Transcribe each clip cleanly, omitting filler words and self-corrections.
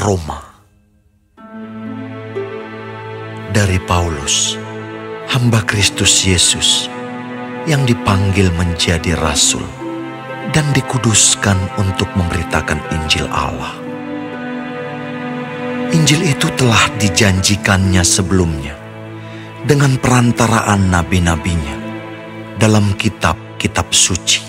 Roma. Dari Paulus, hamba Kristus Yesus yang dipanggil menjadi rasul dan dikuduskan untuk memberitakan Injil Allah. Injil itu telah dijanjikannya sebelumnya dengan perantaraan nabi-nabinya dalam kitab-kitab suci.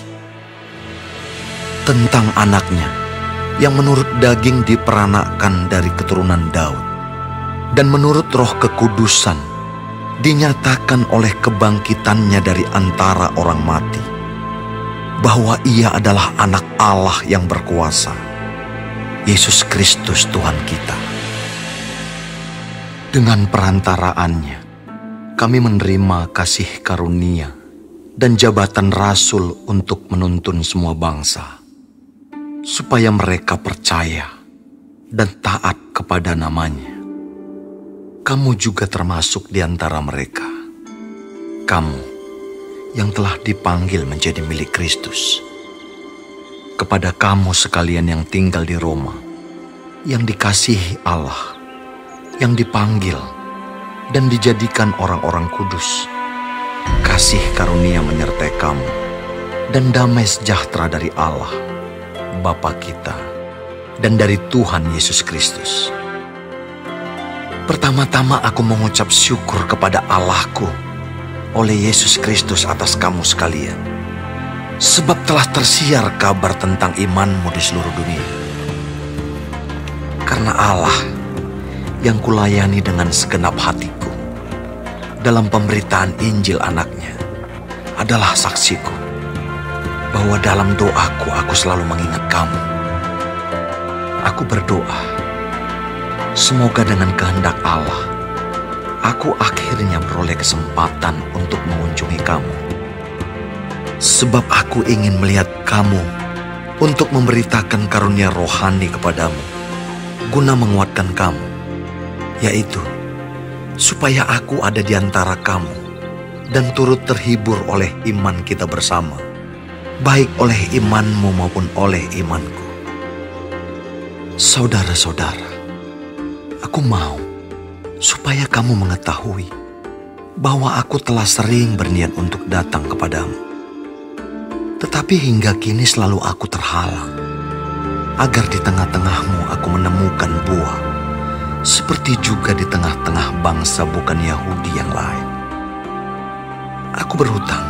Tentang anaknya yang menurut daging diperanakkan dari keturunan Daud dan menurut roh kekudusan dinyatakan oleh kebangkitannya dari antara orang mati, bahwa ia adalah anak Allah yang berkuasa, Yesus Kristus Tuhan kita. Dengan perantaraannya, kami menerima kasih karunia dan jabatan rasul untuk menuntun semua bangsa, supaya mereka percaya dan taat kepada namanya. Kamu juga termasuk di antara mereka. Kamu yang telah dipanggil menjadi milik Kristus. Kepada kamu sekalian yang tinggal di Roma, yang dikasihi Allah, yang dipanggil dan dijadikan orang-orang kudus, kasih karunia menyertai kamu dan damai sejahtera dari Allah, Bapa kita, dan dari Tuhan Yesus Kristus. Pertama-tama aku mengucap syukur kepada Allahku oleh Yesus Kristus atas kamu sekalian, sebab telah tersiar kabar tentang imanmu di seluruh dunia. Karena Allah yang kulayani dengan segenap hatiku dalam pemberitaan Injil anaknya adalah saksiku, bahwa dalam doaku aku selalu mengingat kamu. Aku berdoa, semoga dengan kehendak Allah, aku akhirnya beroleh kesempatan untuk mengunjungi kamu. Sebab aku ingin melihat kamu untuk memberitakan karunia rohani kepadamu, guna menguatkan kamu, yaitu supaya aku ada di antara kamu dan turut terhibur oleh iman kita bersama, baik oleh imanmu maupun oleh imanku. Saudara-saudara, aku mau supaya kamu mengetahui bahwa aku telah sering berniat untuk datang kepadamu. Tetapi hingga kini selalu aku terhalang, agar di tengah-tengahmu aku menemukan buah, seperti juga di tengah-tengah bangsa bukan Yahudi yang lain. Aku berhutang,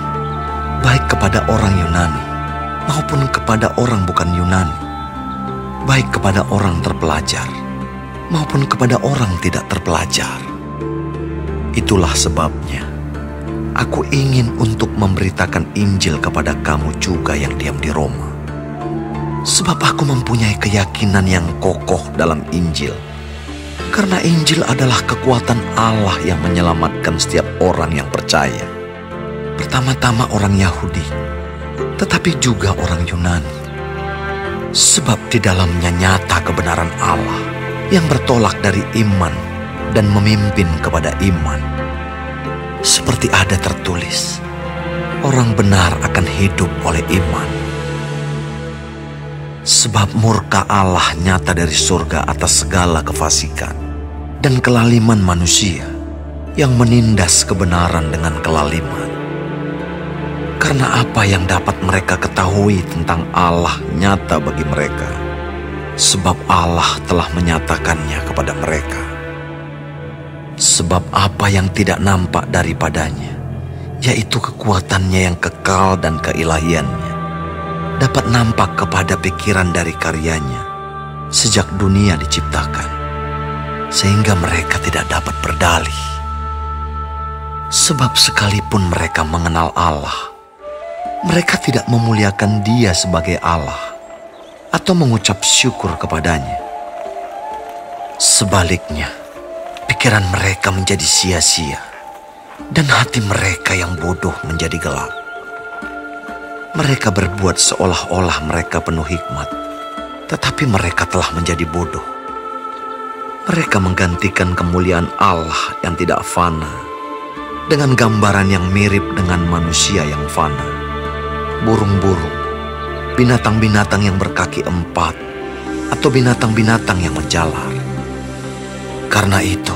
baik kepada orang Yunani maupun kepada orang bukan Yunani, baik kepada orang terpelajar maupun kepada orang tidak terpelajar. Itulah sebabnya aku ingin untuk memberitakan Injil kepada kamu juga yang diam di Roma. Sebab aku mempunyai keyakinan yang kokoh dalam Injil, karena Injil adalah kekuatan Allah yang menyelamatkan setiap orang yang percaya. Pertama-tama orang Yahudi, tetapi juga orang Yunani. Sebab di dalamnya nyata kebenaran Allah yang bertolak dari iman dan memimpin kepada iman. Seperti ada tertulis, orang benar akan hidup oleh iman. Sebab murka Allah nyata dari surga atas segala kefasikan dan kelaliman manusia yang menindas kebenaran dengan kelaliman. Karena apa yang dapat mereka ketahui tentang Allah nyata bagi mereka, sebab Allah telah menyatakannya kepada mereka. Sebab apa yang tidak nampak daripadanya, yaitu kekuatannya yang kekal dan keilahiannya, dapat nampak kepada pikiran dari karyanya sejak dunia diciptakan, sehingga mereka tidak dapat berdalih. Sebab sekalipun mereka mengenal Allah, mereka tidak memuliakan Dia sebagai Allah atau mengucap syukur kepadanya. Sebaliknya, pikiran mereka menjadi sia-sia dan hati mereka yang bodoh menjadi gelap. Mereka berbuat seolah-olah mereka penuh hikmat, tetapi mereka telah menjadi bodoh. Mereka menggantikan kemuliaan Allah yang tidak fana dengan gambaran yang mirip dengan manusia yang fana, burung-burung, binatang-binatang yang berkaki 4, atau binatang-binatang yang menjalar. Karena itu,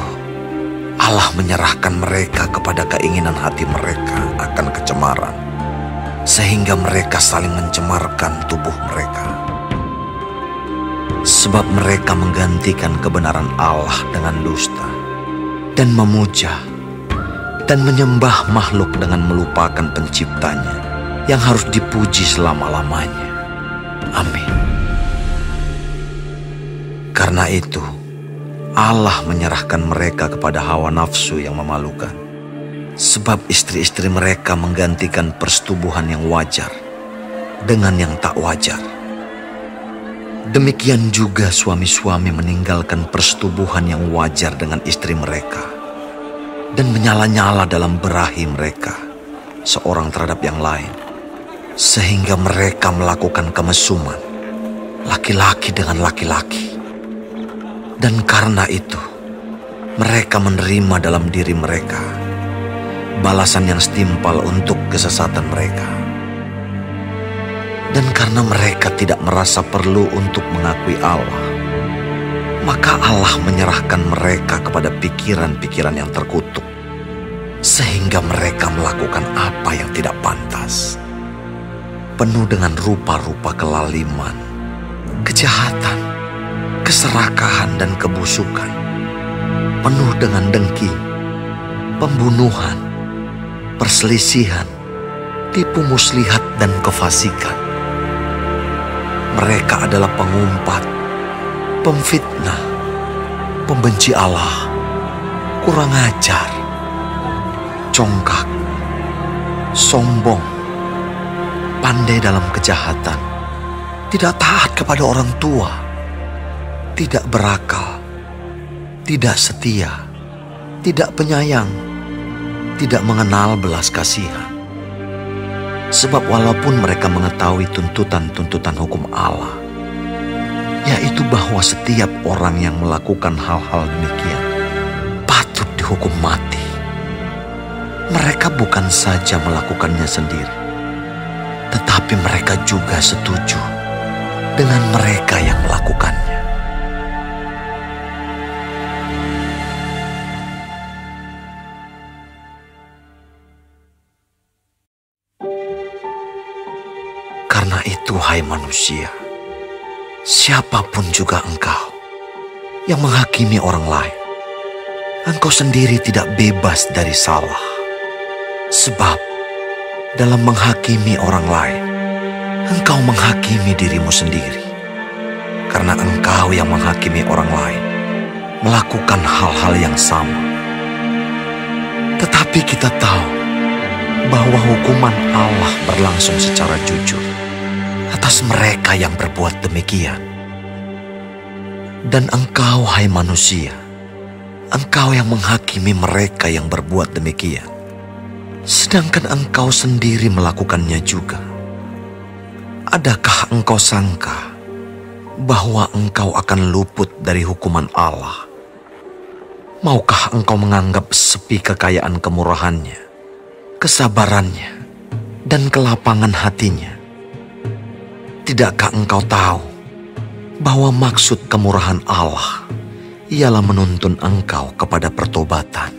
Allah menyerahkan mereka kepada keinginan hati mereka akan kecemaran, sehingga mereka saling mencemarkan tubuh mereka. Sebab mereka menggantikan kebenaran Allah dengan dusta, dan memuja dan menyembah makhluk dengan melupakan penciptanya yang harus dipuji selama-lamanya. Amin. Karena itu, Allah menyerahkan mereka kepada hawa nafsu yang memalukan. Sebab istri-istri mereka menggantikan persetubuhan yang wajar dengan yang tak wajar. Demikian juga suami-suami meninggalkan persetubuhan yang wajar dengan istri mereka dan menyala-nyala dalam berahi mereka seorang terhadap yang lain, sehingga mereka melakukan kemesuman laki-laki dengan laki-laki. Dan karena itu, mereka menerima dalam diri mereka balasan yang setimpal untuk kesesatan mereka. Dan karena mereka tidak merasa perlu untuk mengakui Allah, maka Allah menyerahkan mereka kepada pikiran-pikiran yang terkutuk, sehingga mereka melakukan apa yang tidak pantas, penuh dengan rupa-rupa kelaliman, kejahatan, keserakahan dan kebusukan, penuh dengan dengki, pembunuhan, perselisihan, tipu muslihat dan kefasikan. Mereka adalah pengumpat, pemfitnah, pembenci Allah, kurang ajar, congkak, sombong, pandai dalam kejahatan, tidak taat kepada orang tua, tidak berakal, tidak setia, tidak penyayang, tidak mengenal belas kasihan. Sebab walaupun mereka mengetahui tuntutan-tuntutan hukum Allah, yaitu bahwa setiap orang yang melakukan hal-hal demikian patut dihukum mati, mereka bukan saja melakukannya sendiri, tetapi mereka juga setuju dengan mereka yang melakukannya. Karena itu, hai manusia, siapapun juga engkau yang menghakimi orang lain, engkau sendiri tidak bebas dari salah. Sebab dalam menghakimi orang lain, engkau menghakimi dirimu sendiri. Karena engkau yang menghakimi orang lain melakukan hal-hal yang sama. Tetapi kita tahu bahwa hukuman Allah berlangsung secara jujur atas mereka yang berbuat demikian. Dan engkau, hai manusia, engkau yang menghakimi mereka yang berbuat demikian, sedangkan engkau sendiri melakukannya juga. Adakah engkau sangka bahwa engkau akan luput dari hukuman Allah? Maukah engkau menganggap sepi kekayaan kemurahannya, kesabarannya, dan kelapangan hatinya? Tidakkah engkau tahu bahwa maksud kemurahan Allah ialah menuntun engkau kepada pertobatan?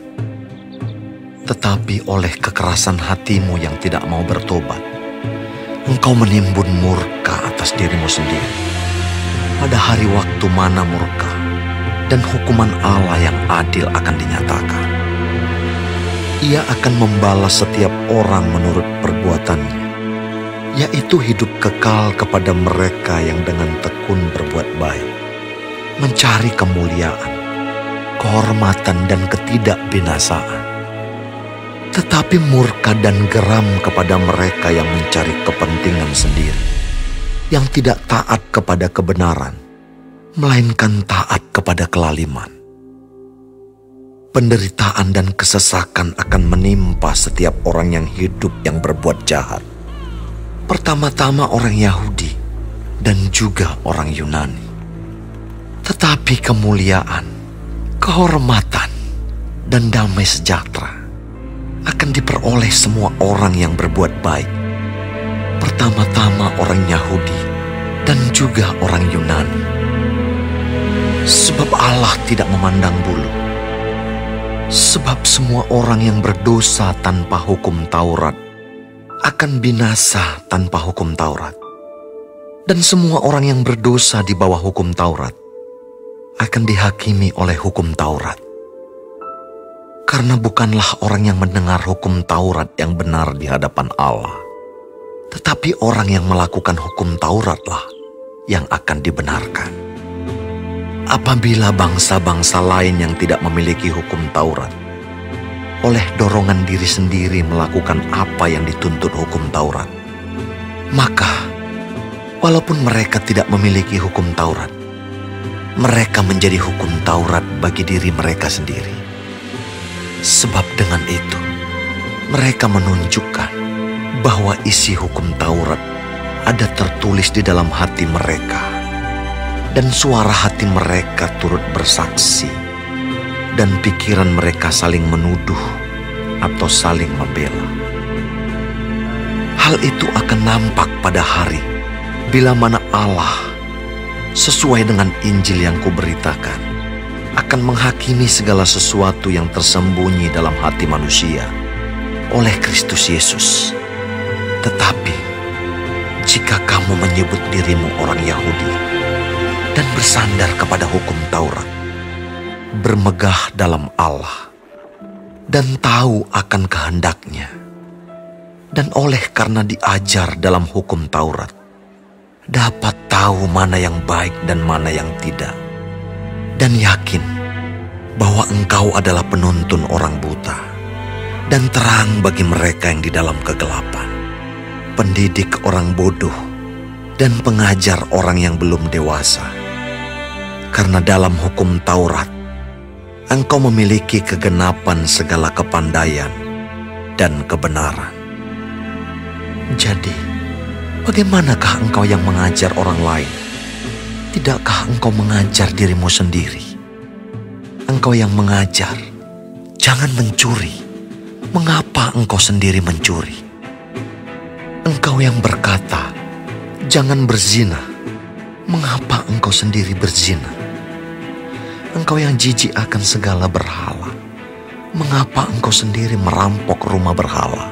Tetapi oleh kekerasan hatimu yang tidak mau bertobat, engkau menimbun murka atas dirimu sendiri. Pada hari waktu mana murka dan hukuman Allah yang adil akan dinyatakan. Ia akan membalas setiap orang menurut perbuatannya, yaitu hidup kekal kepada mereka yang dengan tekun berbuat baik, mencari kemuliaan, kehormatan dan ketidakbinasaan. Tetapi murka dan geram kepada mereka yang mencari kepentingan sendiri, yang tidak taat kepada kebenaran, melainkan taat kepada kelaliman. Penderitaan dan kesesakan akan menimpa setiap orang yang hidup yang berbuat jahat. Pertama-tama orang Yahudi dan juga orang Yunani. Tetapi kemuliaan, kehormatan, dan damai sejahtera akan diperoleh semua orang yang berbuat baik. Pertama-tama orang Yahudi dan juga orang Yunani. Sebab Allah tidak memandang bulu. Sebab semua orang yang berdosa tanpa hukum Taurat akan binasa tanpa hukum Taurat. Dan semua orang yang berdosa di bawah hukum Taurat akan dihakimi oleh hukum Taurat. Karena bukanlah orang yang mendengar hukum Taurat yang benar di hadapan Allah, tetapi orang yang melakukan hukum Tauratlah yang akan dibenarkan. Apabila bangsa-bangsa lain yang tidak memiliki hukum Taurat, oleh dorongan diri sendiri melakukan apa yang dituntut hukum Taurat, maka walaupun mereka tidak memiliki hukum Taurat, mereka menjadi hukum Taurat bagi diri mereka sendiri. Sebab dengan itu, mereka menunjukkan bahwa isi hukum Taurat ada tertulis di dalam hati mereka. Dan suara hati mereka turut bersaksi. Dan pikiran mereka saling menuduh atau saling membela. Hal itu akan nampak pada hari bila mana Allah, sesuai dengan Injil yang kuberitakan, akan menghakimi segala sesuatu yang tersembunyi dalam hati manusia oleh Kristus Yesus. Tetapi jika kamu menyebut dirimu orang Yahudi dan bersandar kepada hukum Taurat, bermegah dalam Allah dan tahu akan kehendaknya, dan oleh karena diajar dalam hukum Taurat, dapat tahu mana yang baik dan mana yang tidak, dan yakin bahwa engkau adalah penuntun orang buta dan terang bagi mereka yang di dalam kegelapan, pendidik orang bodoh dan pengajar orang yang belum dewasa. Karena dalam hukum Taurat, engkau memiliki kegenapan segala kepandaian dan kebenaran. Jadi, bagaimanakah engkau yang mengajar orang lain? Tidakkah engkau mengajar dirimu sendiri? Engkau yang mengajar, jangan mencuri. Mengapa engkau sendiri mencuri? Engkau yang berkata, jangan berzina. Mengapa engkau sendiri berzina? Engkau yang jijik akan segala berhala. Mengapa engkau sendiri merampok rumah berhala?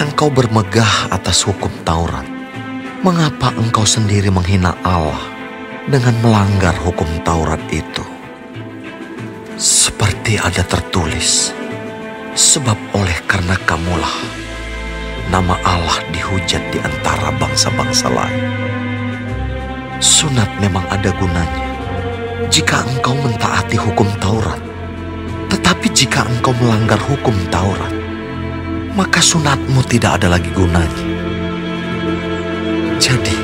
Engkau bermegah atas hukum Taurat. Mengapa engkau sendiri menghina Allah dengan melanggar hukum Taurat itu? Seperti ada tertulis, sebab oleh karena kamulah nama Allah dihujat di antara bangsa-bangsa lain. Sunat memang ada gunanya jika engkau mentaati hukum Taurat. Tetapi jika engkau melanggar hukum Taurat, maka sunatmu tidak ada lagi gunanya. Jadi,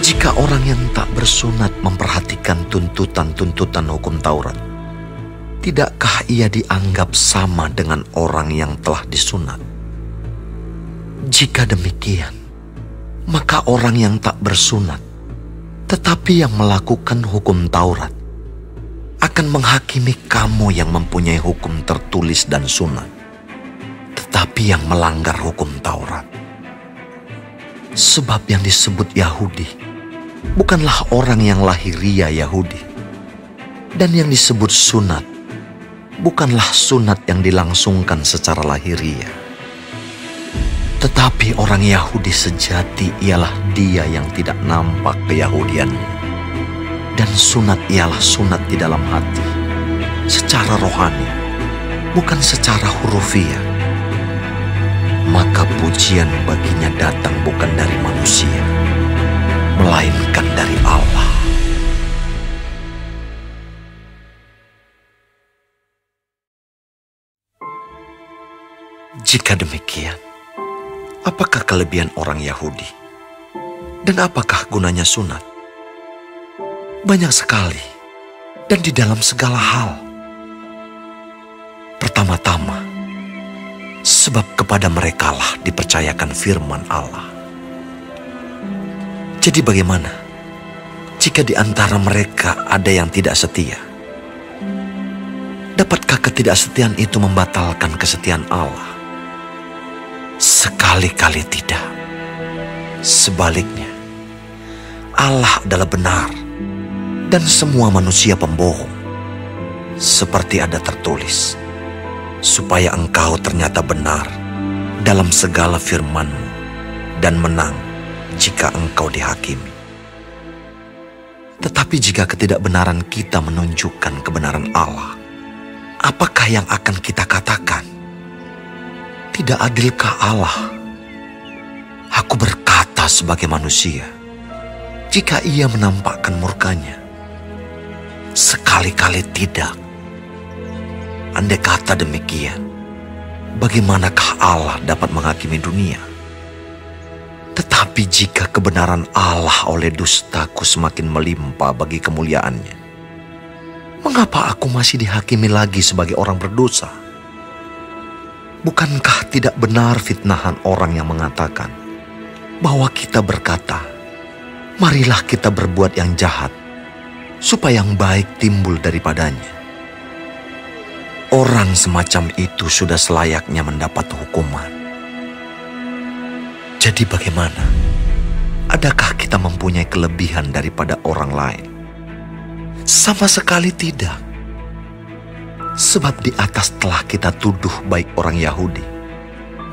jika orang yang tak bersunat memperhatikan tuntutan-tuntutan hukum Taurat, tidakkah ia dianggap sama dengan orang yang telah disunat? Jika demikian, maka orang yang tak bersunat, tetapi yang melakukan hukum Taurat, akan menghakimi kamu yang mempunyai hukum tertulis dan sunat, tetapi yang melanggar hukum Taurat. Sebab yang disebut Yahudi bukanlah orang yang lahiriah Yahudi, dan yang disebut sunat bukanlah sunat yang dilangsungkan secara lahiriah. Tetapi orang Yahudi sejati ialah dia yang tidak nampak keyahudiannya, dan sunat ialah sunat di dalam hati, secara rohani, bukan secara hurufiah. Maka pujian baginya datang bukan dari manusia, melainkan dari Allah. Jika demikian, apakah kelebihan orang Yahudi? Dan apakah gunanya sunat? Banyak sekali, dan di dalam segala hal. Pertama-tama, sebab kepada merekalah dipercayakan firman Allah. Jadi bagaimana jika di antara mereka ada yang tidak setia? Dapatkah ketidaksetiaan itu membatalkan kesetiaan Allah? Sekali-kali tidak. Sebaliknya, Allah adalah benar, dan semua manusia pembohong. Seperti ada tertulis, supaya engkau ternyata benar dalam segala firman-Mu dan menang jika engkau dihakimi. Tetapi jika ketidakbenaran kita menunjukkan kebenaran Allah, apakah yang akan kita katakan? Tidak adilkah Allah? Aku berkata sebagai manusia, jika Ia menampakkan murka-Nya. Sekali-kali tidak. Andai kata demikian, bagaimanakah Allah dapat menghakimi dunia? Tetapi jika kebenaran Allah oleh dustaku semakin melimpah bagi kemuliaan-Nya, mengapa aku masih dihakimi lagi sebagai orang berdosa? Bukankah tidak benar fitnahan orang yang mengatakan bahwa kita berkata, marilah kita berbuat yang jahat, supaya yang baik timbul daripadanya? Orang semacam itu sudah selayaknya mendapat hukuman. Jadi bagaimana? Adakah kita mempunyai kelebihan daripada orang lain? Sama sekali tidak. Sebab di atas telah kita tuduh baik orang Yahudi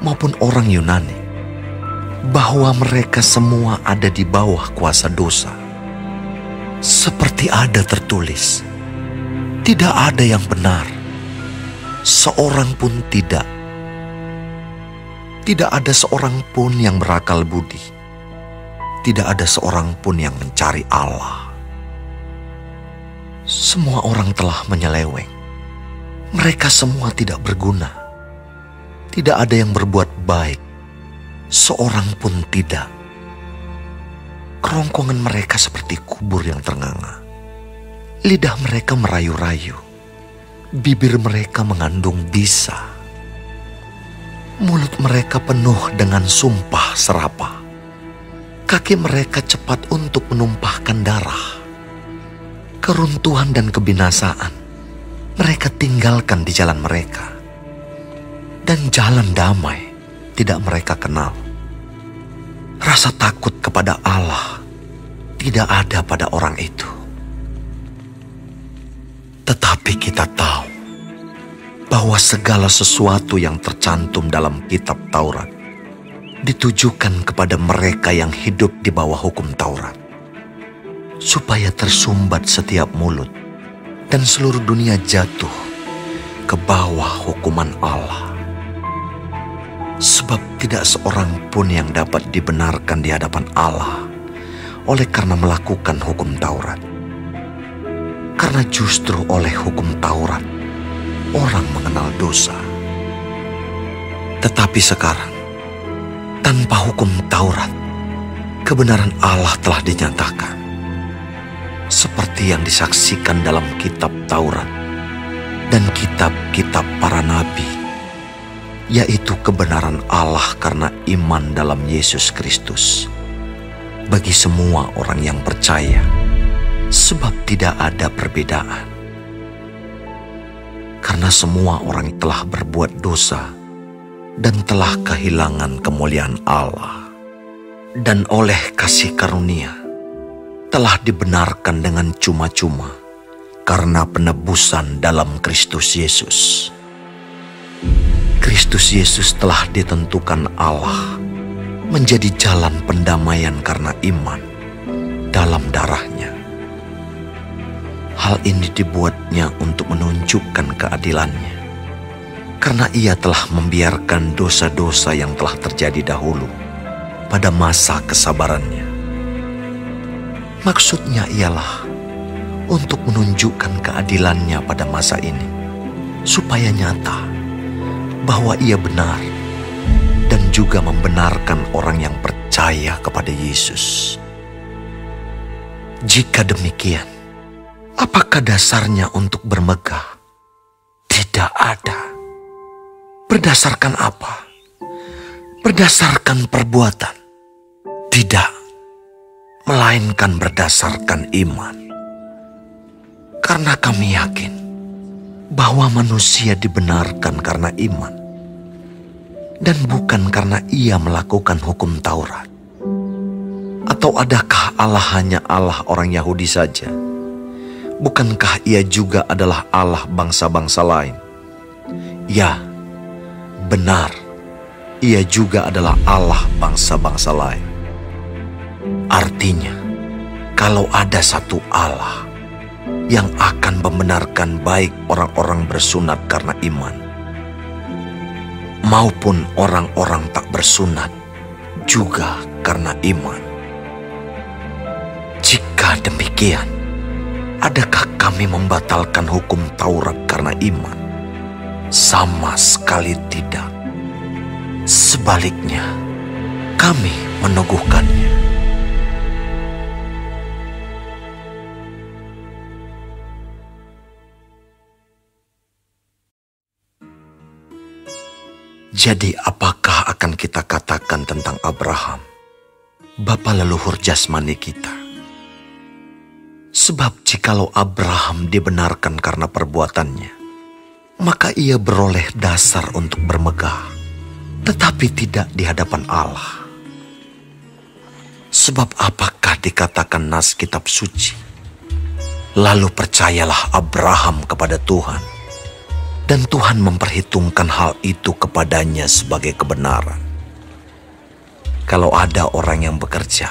maupun orang Yunani, bahwa mereka semua ada di bawah kuasa dosa. Seperti ada tertulis, tidak ada yang benar, seorang pun tidak. Tidak ada seorang pun yang berakal budi. Tidak ada seorang pun yang mencari Allah. Semua orang telah menyeleweng. Mereka semua tidak berguna. Tidak ada yang berbuat baik, seorang pun tidak. Kerongkongan mereka seperti kubur yang ternganga. Lidah mereka merayu-rayu. Bibir mereka mengandung bisa. Mulut mereka penuh dengan sumpah serapah. Kaki mereka cepat untuk menumpahkan darah. Keruntuhan dan kebinasaan mereka tinggalkan di jalan mereka. Dan jalan damai tidak mereka kenal. Rasa takut kepada Allah tidak ada pada orang itu. Tetapi kita tahu bahwa segala sesuatu yang tercantum dalam kitab Taurat ditujukan kepada mereka yang hidup di bawah hukum Taurat, supaya tersumbat setiap mulut dan seluruh dunia jatuh ke bawah hukuman Allah. Sebab tidak seorang pun yang dapat dibenarkan di hadapan Allah oleh karena melakukan hukum Taurat. Karena justru oleh hukum Taurat orang mengenal dosa. Tetapi sekarang, tanpa hukum Taurat, kebenaran Allah telah dinyatakan. Seperti yang disaksikan dalam kitab Taurat dan kitab-kitab para nabi, yaitu kebenaran Allah karena iman dalam Yesus Kristus bagi semua orang yang percaya, sebab tidak ada perbedaan. Karena semua orang telah berbuat dosa dan telah kehilangan kemuliaan Allah, dan oleh kasih karunia telah dibenarkan dengan cuma-cuma karena penebusan dalam Kristus Yesus. Kristus Yesus telah ditentukan Allah menjadi jalan pendamaian karena iman dalam darah-Nya. Hal ini dibuatnya untuk menunjukkan keadilan-Nya, karena Ia telah membiarkan dosa-dosa yang telah terjadi dahulu pada masa kesabaran-Nya. Maksudnya ialah untuk menunjukkan keadilan-Nya pada masa ini, supaya nyata bahwa Ia benar dan juga membenarkan orang yang percaya kepada Yesus. Jika demikian, apakah dasarnya untuk bermegah? Tidak ada. Berdasarkan apa? Berdasarkan perbuatan? Tidak, melainkan berdasarkan iman. Karena kami yakin bahwa manusia dibenarkan karena iman, dan bukan karena ia melakukan hukum Taurat. Atau adakah Allah hanya Allah orang Yahudi saja, bukankah ia juga adalah Allah bangsa-bangsa lain? Ya, benar, ia juga adalah Allah bangsa-bangsa lain. Artinya, kalau ada satu Allah yang akan membenarkan baik orang-orang bersunat karena iman, maupun orang-orang tak bersunat juga karena iman. Jika demikian, adakah kami membatalkan hukum Taurat karena iman? Sama sekali tidak. Sebaliknya, kami meneguhkannya. Jadi apakah akan kita katakan tentang Abraham, bapa leluhur jasmani kita? Sebab jikalau Abraham dibenarkan karena perbuatannya, maka ia beroleh dasar untuk bermegah, tetapi tidak di hadapan Allah. Sebab apakah dikatakan nas kitab suci? Lalu percayalah Abraham kepada Tuhan, dan Tuhan memperhitungkan hal itu kepadanya sebagai kebenaran. Kalau ada orang yang bekerja,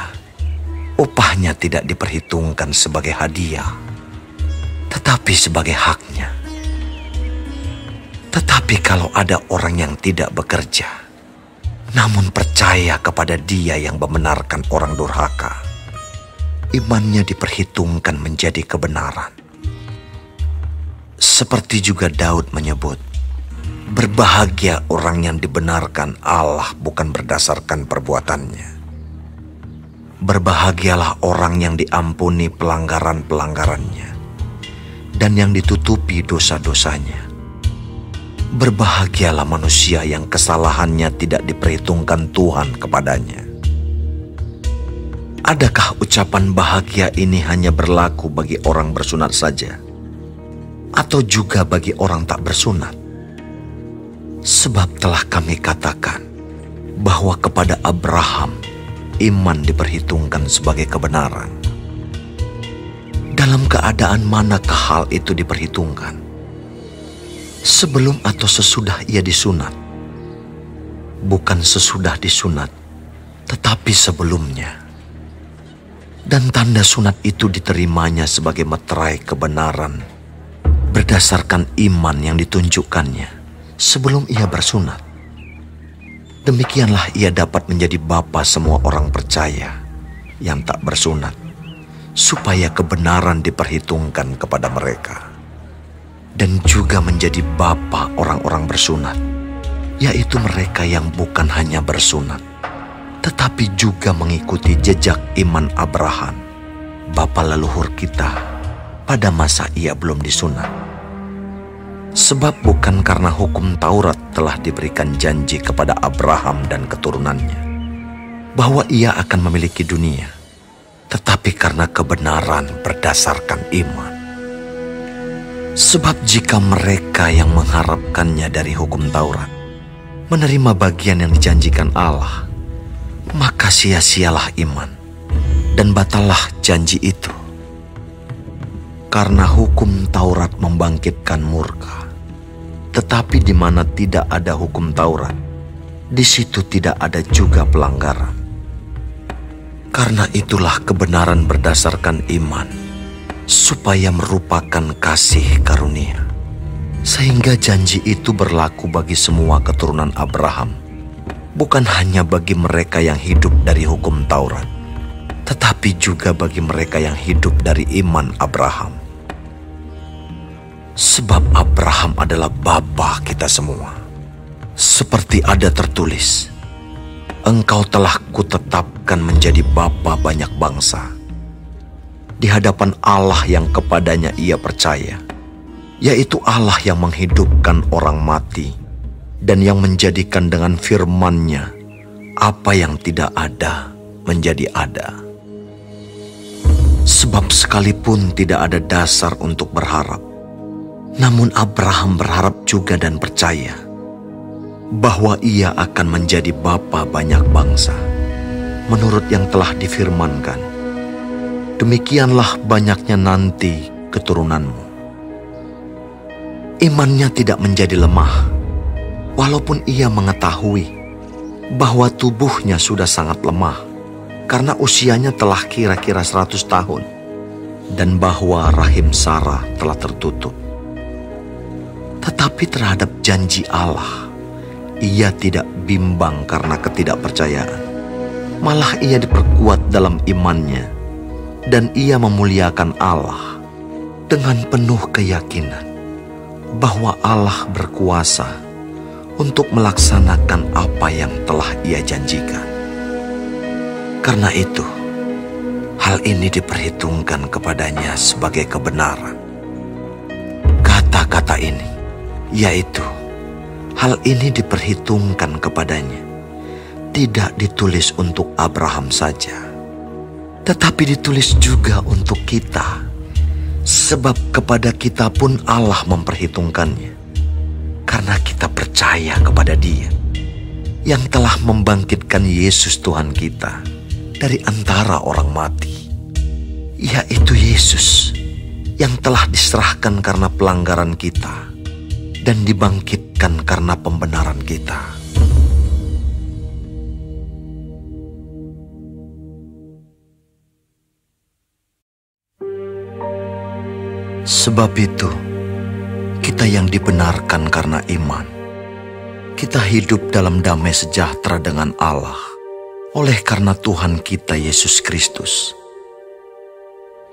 upahnya tidak diperhitungkan sebagai hadiah, tetapi sebagai haknya. Tetapi kalau ada orang yang tidak bekerja, namun percaya kepada Dia yang membenarkan orang durhaka, imannya diperhitungkan menjadi kebenaran. Seperti juga Daud menyebut, berbahagia orang yang dibenarkan Allah bukan berdasarkan perbuatannya. Berbahagialah orang yang diampuni pelanggaran-pelanggarannya dan yang ditutupi dosa-dosanya. Berbahagialah manusia yang kesalahannya tidak diperhitungkan Tuhan kepadanya. Adakah ucapan bahagia ini hanya berlaku bagi orang bersunat saja, atau juga bagi orang tak bersunat? Sebab telah kami katakan bahwa kepada Abraham iman diperhitungkan sebagai kebenaran. Dalam keadaan manakah hal itu diperhitungkan? Sebelum atau sesudah ia disunat? Bukan sesudah disunat, tetapi sebelumnya. Dan tanda sunat itu diterimanya sebagai meterai kebenaran berdasarkan iman yang ditunjukkannya sebelum ia bersunat. Demikianlah ia dapat menjadi bapa semua orang percaya yang tak bersunat, supaya kebenaran diperhitungkan kepada mereka. Dan juga menjadi bapa orang-orang bersunat, yaitu mereka yang bukan hanya bersunat, tetapi juga mengikuti jejak iman Abraham, bapa leluhur kita, pada masa ia belum disunat. Sebab bukan karena hukum Taurat telah diberikan janji kepada Abraham dan keturunannya, bahwa ia akan memiliki dunia, tetapi karena kebenaran berdasarkan iman. Sebab jika mereka yang mengharapkannya dari hukum Taurat menerima bagian yang dijanjikan Allah, maka sia-sialah iman dan batallah janji itu. Karena hukum Taurat membangkitkan murka, tetapi di mana tidak ada hukum Taurat, di situ tidak ada juga pelanggaran. Karena itulah kebenaran berdasarkan iman, supaya merupakan kasih karunia, sehingga janji itu berlaku bagi semua keturunan Abraham, bukan hanya bagi mereka yang hidup dari hukum Taurat, tetapi juga bagi mereka yang hidup dari iman Abraham. Sebab Abraham adalah bapa kita semua. Seperti ada tertulis, engkau telah kutetapkan menjadi bapa banyak bangsa, di hadapan Allah yang kepadanya ia percaya, yaitu Allah yang menghidupkan orang mati dan yang menjadikan dengan firman-Nya apa yang tidak ada menjadi ada. Sebab sekalipun tidak ada dasar untuk berharap, namun Abraham berharap juga dan percaya bahwa ia akan menjadi bapa banyak bangsa, menurut yang telah difirmankan. Demikianlah banyaknya nanti keturunanmu. Imannya tidak menjadi lemah, walaupun ia mengetahui bahwa tubuhnya sudah sangat lemah karena usianya telah kira-kira 100 tahun dan bahwa rahim Sarah telah tertutup. Tetapi terhadap janji Allah, ia tidak bimbang karena ketidakpercayaan. Malah ia diperkuat dalam imannya dan ia memuliakan Allah dengan penuh keyakinan bahwa Allah berkuasa untuk melaksanakan apa yang telah ia janjikan. Karena itu, hal ini diperhitungkan kepadanya sebagai kebenaran. Kata-kata ini, yaitu hal ini diperhitungkan kepadanya, tidak ditulis untuk Abraham saja, tetapi ditulis juga untuk kita. Sebab kepada kita pun Allah memperhitungkannya, karena kita percaya kepada Dia yang telah membangkitkan Yesus Tuhan kita dari antara orang mati, yaitu Yesus yang telah diserahkan karena pelanggaran kita dan dibangkitkan karena pembenaran kita. Sebab itu, kita yang dibenarkan karena iman, kita hidup dalam damai sejahtera dengan Allah oleh karena Tuhan kita Yesus Kristus.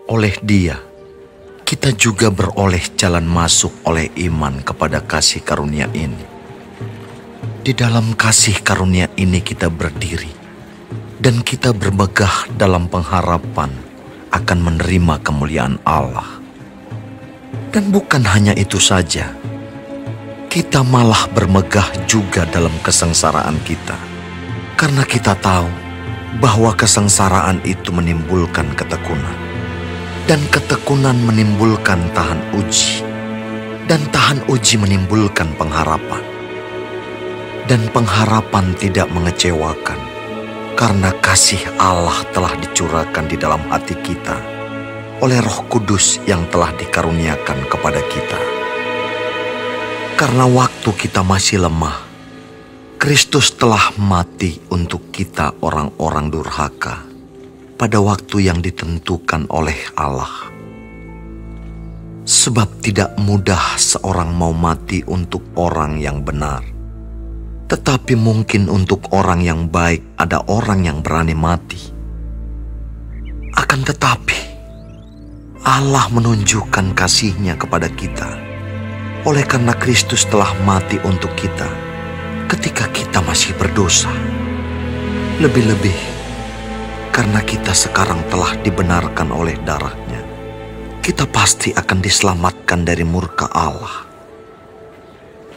Oleh Dia, kita juga beroleh jalan masuk oleh iman kepada kasih karunia ini. Di dalam kasih karunia ini kita berdiri, dan kita bermegah dalam pengharapan akan menerima kemuliaan Allah. Dan bukan hanya itu saja, kita malah bermegah juga dalam kesengsaraan kita. Karena kita tahu bahwa kesengsaraan itu menimbulkan ketekunan. Dan ketekunan menimbulkan tahan uji. Dan tahan uji menimbulkan pengharapan. Dan pengharapan tidak mengecewakan, karena kasih Allah telah dicurahkan di dalam hati kita oleh Roh Kudus yang telah dikaruniakan kepada kita. Karena waktu kita masih lemah, Kristus telah mati untuk kita orang-orang durhaka pada waktu yang ditentukan oleh Allah. Sebab tidak mudah seorang mau mati untuk orang yang benar, tetapi mungkin untuk orang yang baik ada orang yang berani mati. Akan tetapi, Allah menunjukkan kasih-Nya kepada kita oleh karena Kristus telah mati untuk kita ketika kita masih berdosa. Lebih-lebih karena kita sekarang telah dibenarkan oleh darah-Nya, kita pasti akan diselamatkan dari murka Allah.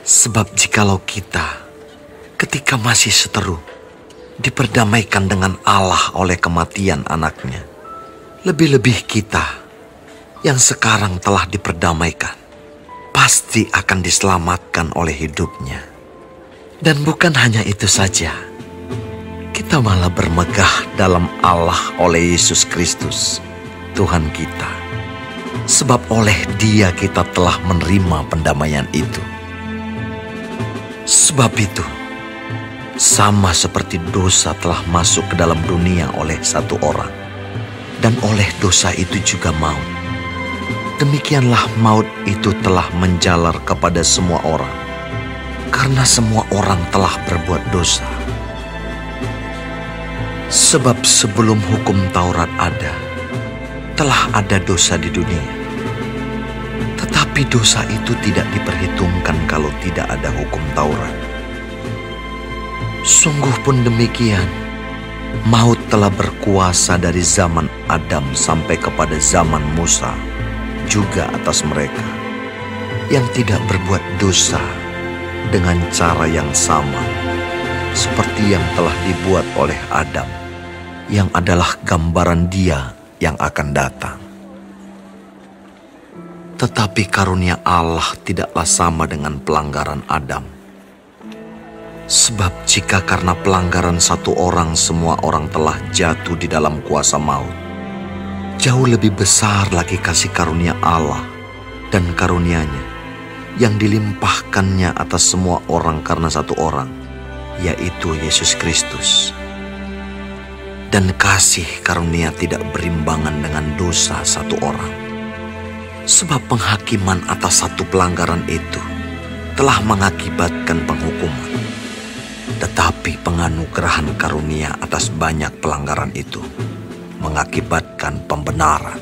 Sebab jikalau kita ketika masih seteru diperdamaikan dengan Allah oleh kematian anaknya, lebih-lebih kita yang sekarang telah diperdamaikan, pasti akan diselamatkan oleh hidup-Nya. Dan bukan hanya itu saja, kita malah bermegah dalam Allah oleh Yesus Kristus, Tuhan kita. Sebab oleh Dia kita telah menerima pendamaian itu. Sebab itu, sama seperti dosa telah masuk ke dalam dunia oleh satu orang, dan oleh dosa itu juga maut, demikianlah maut itu telah menjalar kepada semua orang, karena semua orang telah berbuat dosa. Sebab sebelum hukum Taurat ada, telah ada dosa di dunia. Tetapi dosa itu tidak diperhitungkan kalau tidak ada hukum Taurat. Sungguh pun demikian, maut telah berkuasa dari zaman Adam sampai kepada zaman Musa, juga atas mereka yang tidak berbuat dosa dengan cara yang sama seperti yang telah dibuat oleh Adam, yang adalah gambaran Dia yang akan datang. Tetapi karunia Allah tidaklah sama dengan pelanggaran Adam. Sebab jika karena pelanggaran satu orang semua orang telah jatuh di dalam kuasa maut, jauh lebih besar lagi kasih karunia Allah dan karunia-Nya yang dilimpahkannya atas semua orang karena satu orang, yaitu Yesus Kristus. Dan kasih karunia tidak berimbangan dengan dosa satu orang. Sebab penghakiman atas satu pelanggaran itu telah mengakibatkan penghukuman. Tetapi penganugerahan karunia atas banyak pelanggaran itu mengakibatkan pembenaran.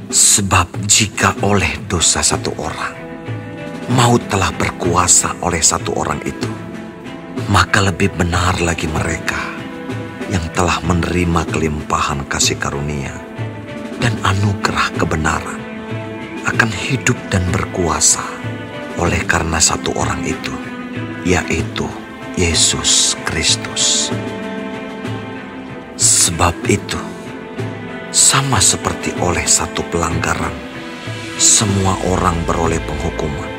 Sebab jika oleh dosa satu orang, maut telah berkuasa oleh satu orang itu, maka lebih benar lagi mereka yang telah menerima kelimpahan kasih karunia dan anugerah kebenaran akan hidup dan berkuasa oleh karena satu orang itu, yaitu Yesus Kristus. Sebab itu, sama seperti oleh satu pelanggaran, semua orang beroleh penghukuman.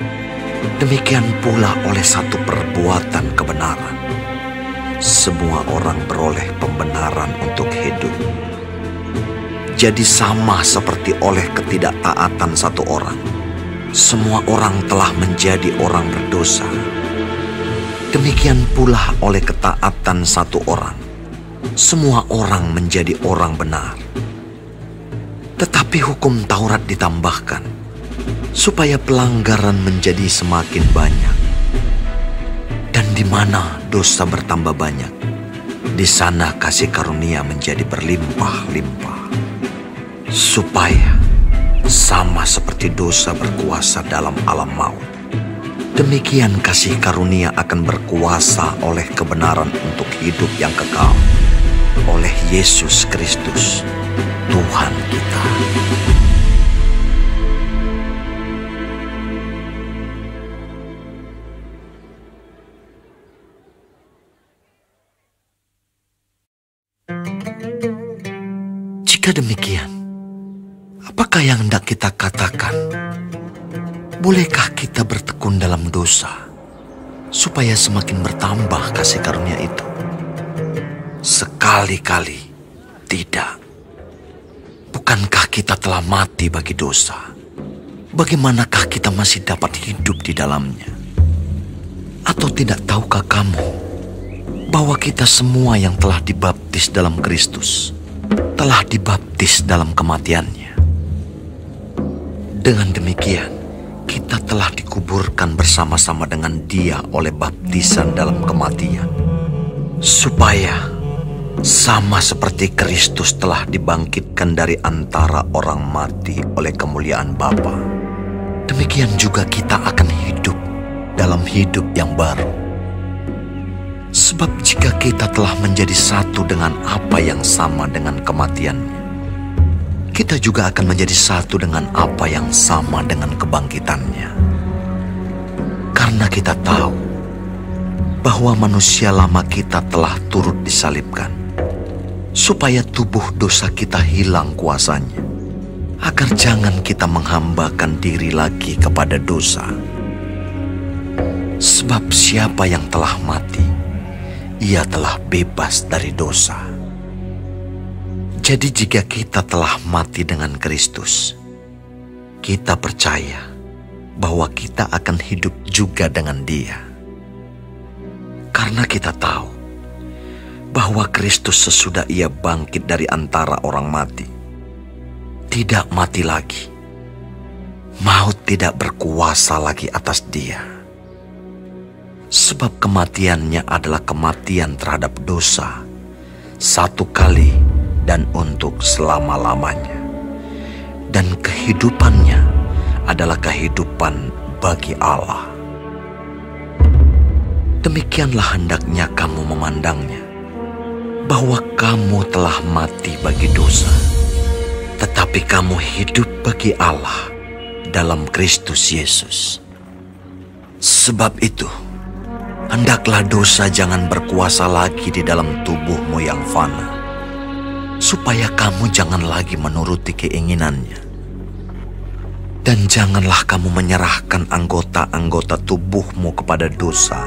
Demikian pula oleh satu perbuatan kebenaran, semua orang beroleh pembenaran untuk hidup. Jadi sama seperti oleh ketidaktaatan satu orang, semua orang telah menjadi orang berdosa. Demikian pula oleh ketaatan satu orang, semua orang menjadi orang benar. Tetapi hukum Taurat ditambahkan, supaya pelanggaran menjadi semakin banyak. Dan di mana dosa bertambah banyak, di sana kasih karunia menjadi berlimpah-limpah. Supaya sama seperti dosa berkuasa dalam alam maut, demikian kasih karunia akan berkuasa oleh kebenaran untuk hidup yang kekal, oleh Yesus Kristus, Tuhan kita. Jika demikian, apakah yang hendak kita katakan? Bolehkah kita bertekun dalam dosa supaya semakin bertambah kasih karunia itu? Sekali-kali tidak. Bukankah kita telah mati bagi dosa? Bagaimanakah kita masih dapat hidup di dalamnya? Atau tidak tahukah kamu bahwa kita semua yang telah dibaptis dalam Kristus telah dibaptis dalam kematiannya? Dengan demikian, kita telah dikuburkan bersama-sama dengan Dia oleh baptisan dalam kematian, supaya sama seperti Kristus telah dibangkitkan dari antara orang mati oleh kemuliaan Bapa, demikian juga kita akan hidup dalam hidup yang baru. Sebab jika kita telah menjadi satu dengan apa yang sama dengan kematiannya, kita juga akan menjadi satu dengan apa yang sama dengan kebangkitannya. Karena kita tahu bahwa manusia lama kita telah turut disalibkan, supaya tubuh dosa kita hilang kuasanya, agar jangan kita menghambakan diri lagi kepada dosa. Sebab siapa yang telah mati, ia telah bebas dari dosa. Jadi jika kita telah mati dengan Kristus, kita percaya bahwa kita akan hidup juga dengan Dia. Karena kita tahu bahwa Kristus sesudah Ia bangkit dari antara orang mati, tidak mati lagi. Maut tidak berkuasa lagi atas Dia. Sebab kematiannya adalah kematian terhadap dosa, satu kali dan untuk selama-lamanya. Dan kehidupannya adalah kehidupan bagi Allah. Demikianlah hendaknya kamu memandangnya, bahwa kamu telah mati bagi dosa, tetapi kamu hidup bagi Allah dalam Kristus Yesus. Sebab itu, hendaklah dosa jangan berkuasa lagi di dalam tubuhmu yang fana, supaya kamu jangan lagi menuruti keinginannya. Dan janganlah kamu menyerahkan anggota-anggota tubuhmu kepada dosa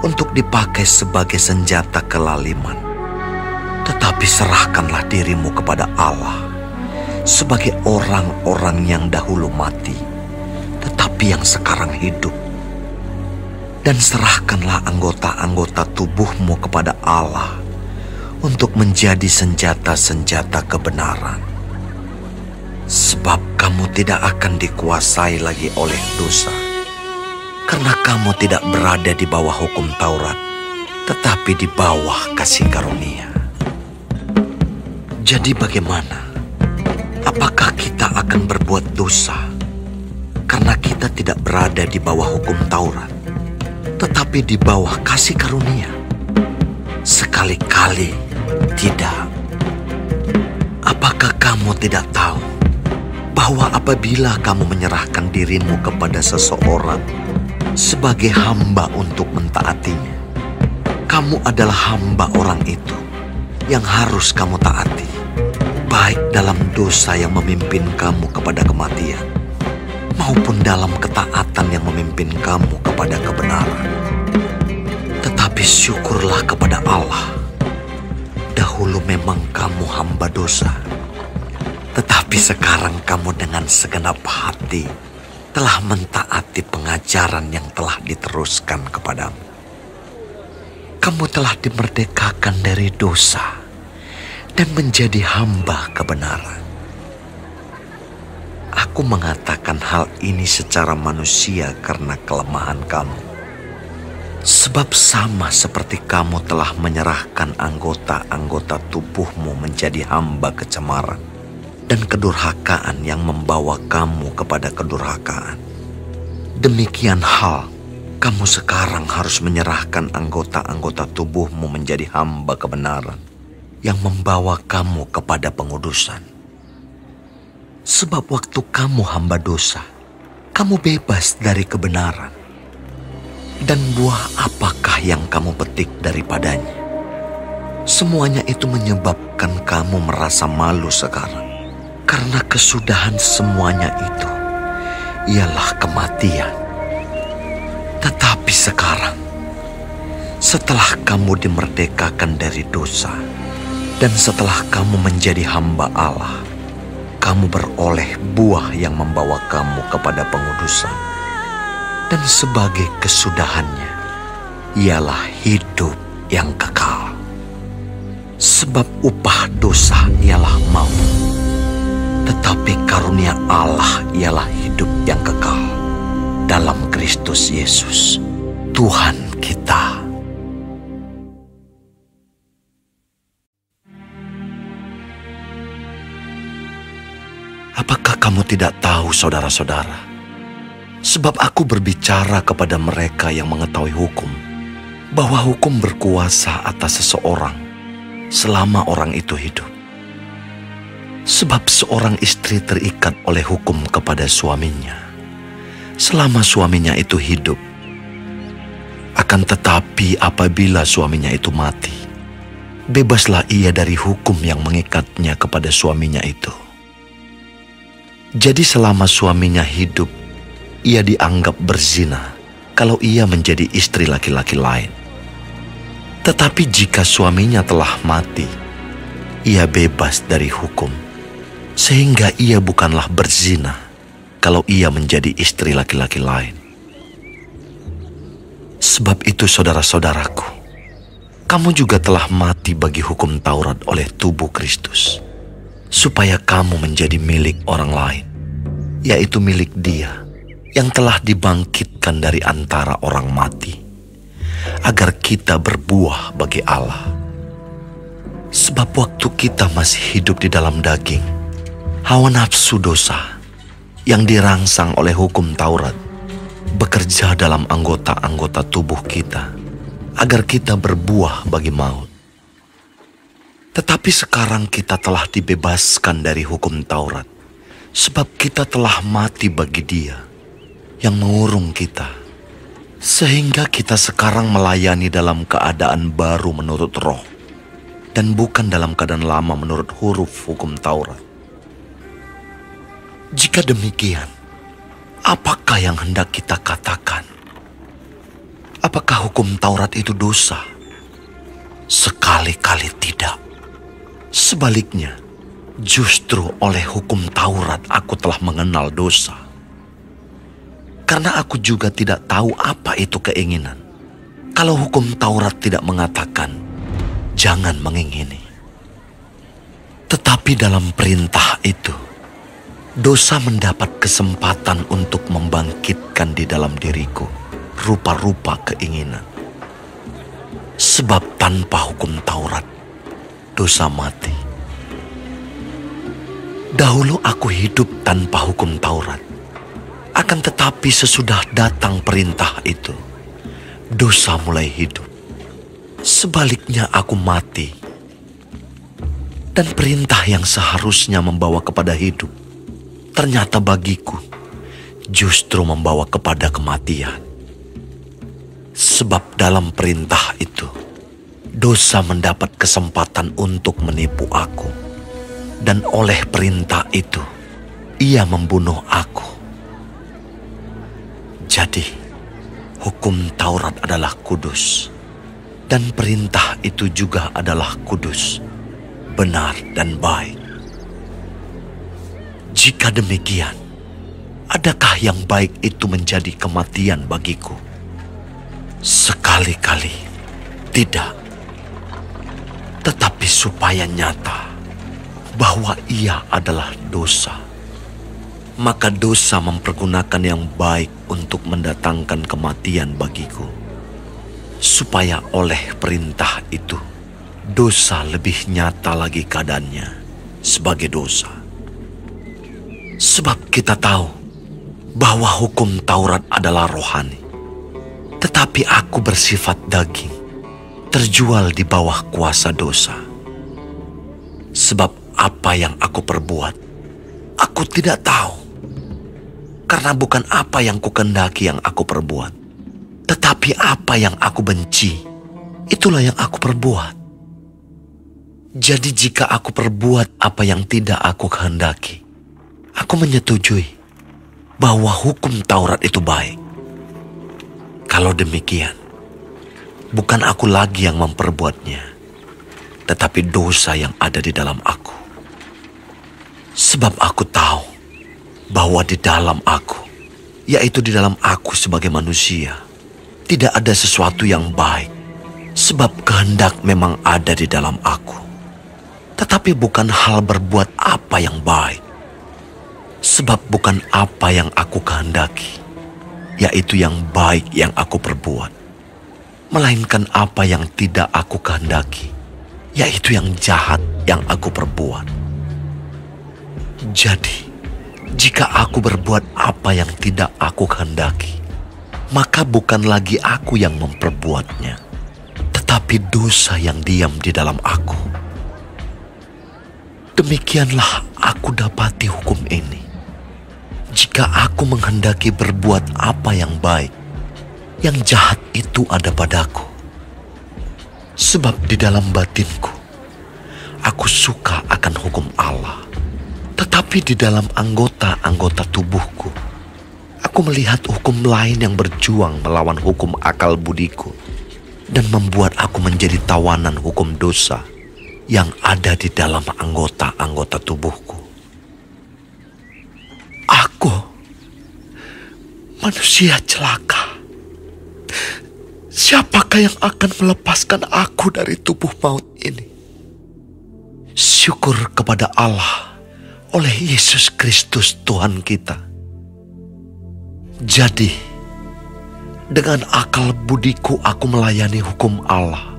untuk dipakai sebagai senjata kelaliman. Tetapi serahkanlah dirimu kepada Allah sebagai orang-orang yang dahulu mati, tetapi yang sekarang hidup. Dan serahkanlah anggota-anggota tubuhmu kepada Allah untuk menjadi senjata-senjata kebenaran. Sebab kamu tidak akan dikuasai lagi oleh dosa, karena kamu tidak berada di bawah hukum Taurat, tetapi di bawah kasih karunia. Jadi bagaimana? Apakah kita akan berbuat dosa karena kita tidak berada di bawah hukum Taurat, tetapi di bawah kasih karunia? Sekali-kali tidak. Apakah kamu tidak tahu bahwa apabila kamu menyerahkan dirimu kepada seseorang sebagai hamba untuk mentaatinya, kamu adalah hamba orang itu yang harus kamu taati, baik dalam dosa yang memimpin kamu kepada kematian, maupun dalam ketaatan yang memimpin kamu kepada kebenaran. Tetapi syukurlah kepada Allah, dahulu memang kamu hamba dosa, tetapi sekarang kamu dengan segenap hati telah mentaati pengajaran yang telah diteruskan kepadamu. Kamu telah dimerdekakan dari dosa dan menjadi hamba kebenaran. Aku mengatakan hal ini secara manusia karena kelemahan kamu. Sebab sama seperti kamu telah menyerahkan anggota-anggota tubuhmu menjadi hamba kecemaran dan kedurhakaan yang membawa kamu kepada kedurhakaan, demikian hal kamu sekarang harus menyerahkan anggota-anggota tubuhmu menjadi hamba kebenaran yang membawa kamu kepada pengudusan. Sebab waktu kamu hamba dosa, kamu bebas dari kebenaran. Dan buah apakah yang kamu petik daripadanya? Semuanya itu menyebabkan kamu merasa malu sekarang. Karena kesudahan semuanya itu ialah kematian. Tetapi sekarang, setelah kamu dimerdekakan dari dosa, dan setelah kamu menjadi hamba Allah, kamu beroleh buah yang membawa kamu kepada pengudusan. Dan sebagai kesudahannya, ialah hidup yang kekal. Sebab upah dosa ialah maut, tetapi karunia Allah ialah hidup yang kekal dalam Kristus Yesus, Tuhan kita. Apakah kamu tidak tahu, saudara-saudara? Sebab aku berbicara kepada mereka yang mengetahui hukum, bahwa hukum berkuasa atas seseorang selama orang itu hidup. Sebab seorang istri terikat oleh hukum kepada suaminya selama suaminya itu hidup. Akan tetapi apabila suaminya itu mati, bebaslah ia dari hukum yang mengikatnya kepada suaminya itu. Jadi selama suaminya hidup, ia dianggap berzina kalau ia menjadi istri laki-laki lain. Tetapi jika suaminya telah mati, ia bebas dari hukum, sehingga ia bukanlah berzina kalau ia menjadi istri laki-laki lain. Sebab itu saudara-saudaraku, kamu juga telah mati bagi hukum Taurat oleh tubuh Kristus, supaya kamu menjadi milik orang lain, yaitu milik Dia yang telah dibangkitkan dari antara orang mati, agar kita berbuah bagi Allah. Sebab waktu kita masih hidup di dalam daging, hawa nafsu dosa yang dirangsang oleh hukum Taurat bekerja dalam anggota-anggota tubuh kita, agar kita berbuah bagi maut. Tetapi sekarang kita telah dibebaskan dari hukum Taurat, sebab kita telah mati bagi Dia yang mengurung kita, sehingga kita sekarang melayani dalam keadaan baru menurut roh, dan bukan dalam keadaan lama menurut huruf hukum Taurat. Jika demikian, apakah yang hendak kita katakan? Apakah hukum Taurat itu dosa? Sekali-kali tidak. Sebaliknya, Justru oleh hukum Taurat aku telah mengenal dosa. Karena aku juga tidak tahu apa itu keinginan. Kalau hukum Taurat tidak mengatakan, jangan mengingini. Tetapi dalam perintah itu, dosa mendapat kesempatan untuk membangkitkan di dalam diriku rupa-rupa keinginan. Sebab tanpa hukum Taurat, dosa mati. Dahulu aku hidup tanpa hukum Taurat. Akan tetapi sesudah datang perintah itu, dosa mulai hidup. Sebaliknya aku mati. Dan perintah yang seharusnya membawa kepada hidup, ternyata bagiku justru membawa kepada kematian. Sebab dalam perintah itu, dosa mendapat kesempatan untuk menipu aku. Dan oleh perintah itu, ia membunuh aku. Jadi, hukum Taurat adalah kudus, dan perintah itu juga adalah kudus, benar dan baik. Jika demikian, adakah yang baik itu menjadi kematian bagiku? Sekali-kali tidak. Tetapi supaya nyata bahwa ia adalah dosa, maka dosa mempergunakan yang baik untuk mendatangkan kematian bagiku, supaya oleh perintah itu dosa lebih nyata lagi keadaannya sebagai dosa. Sebab kita tahu bahwa hukum Taurat adalah rohani, tetapi aku bersifat daging, terjual di bawah kuasa dosa. Sebab apa yang aku perbuat, aku tidak tahu. Karena bukan apa yang kukendaki yang aku perbuat, tetapi apa yang aku benci, itulah yang aku perbuat. Jadi jika aku perbuat apa yang tidak aku kehendaki, aku menyetujui bahwa hukum Taurat itu baik. Kalau demikian, bukan aku lagi yang memperbuatnya, tetapi dosa yang ada di dalam aku. Sebab aku tahu bahwa di dalam aku, yaitu di dalam aku sebagai manusia, tidak ada sesuatu yang baik. Sebab kehendak memang ada di dalam aku, tetapi bukan hal berbuat apa yang baik. Sebab bukan apa yang aku kehendaki, yaitu yang baik yang aku perbuat, melainkan apa yang tidak aku kehendaki, yaitu yang jahat yang aku perbuat. Jadi, jika aku berbuat apa yang tidak aku kehendaki, maka bukan lagi aku yang memperbuatnya, tetapi dosa yang diam di dalam aku. Demikianlah aku dapati hukum ini. Jika aku menghendaki berbuat apa yang baik, yang jahat itu ada padaku. Sebab di dalam batinku, aku suka akan hukum Allah. Tetapi di dalam anggota-anggota tubuhku, aku melihat hukum lain yang berjuang melawan hukum akal budiku dan membuat aku menjadi tawanan hukum dosa yang ada di dalam anggota-anggota tubuhku. Aku, manusia celaka. Siapakah yang akan melepaskan aku dari tubuh maut ini? Syukur kepada Allah oleh Yesus Kristus Tuhan kita. Jadi, dengan akal budiku aku melayani hukum Allah,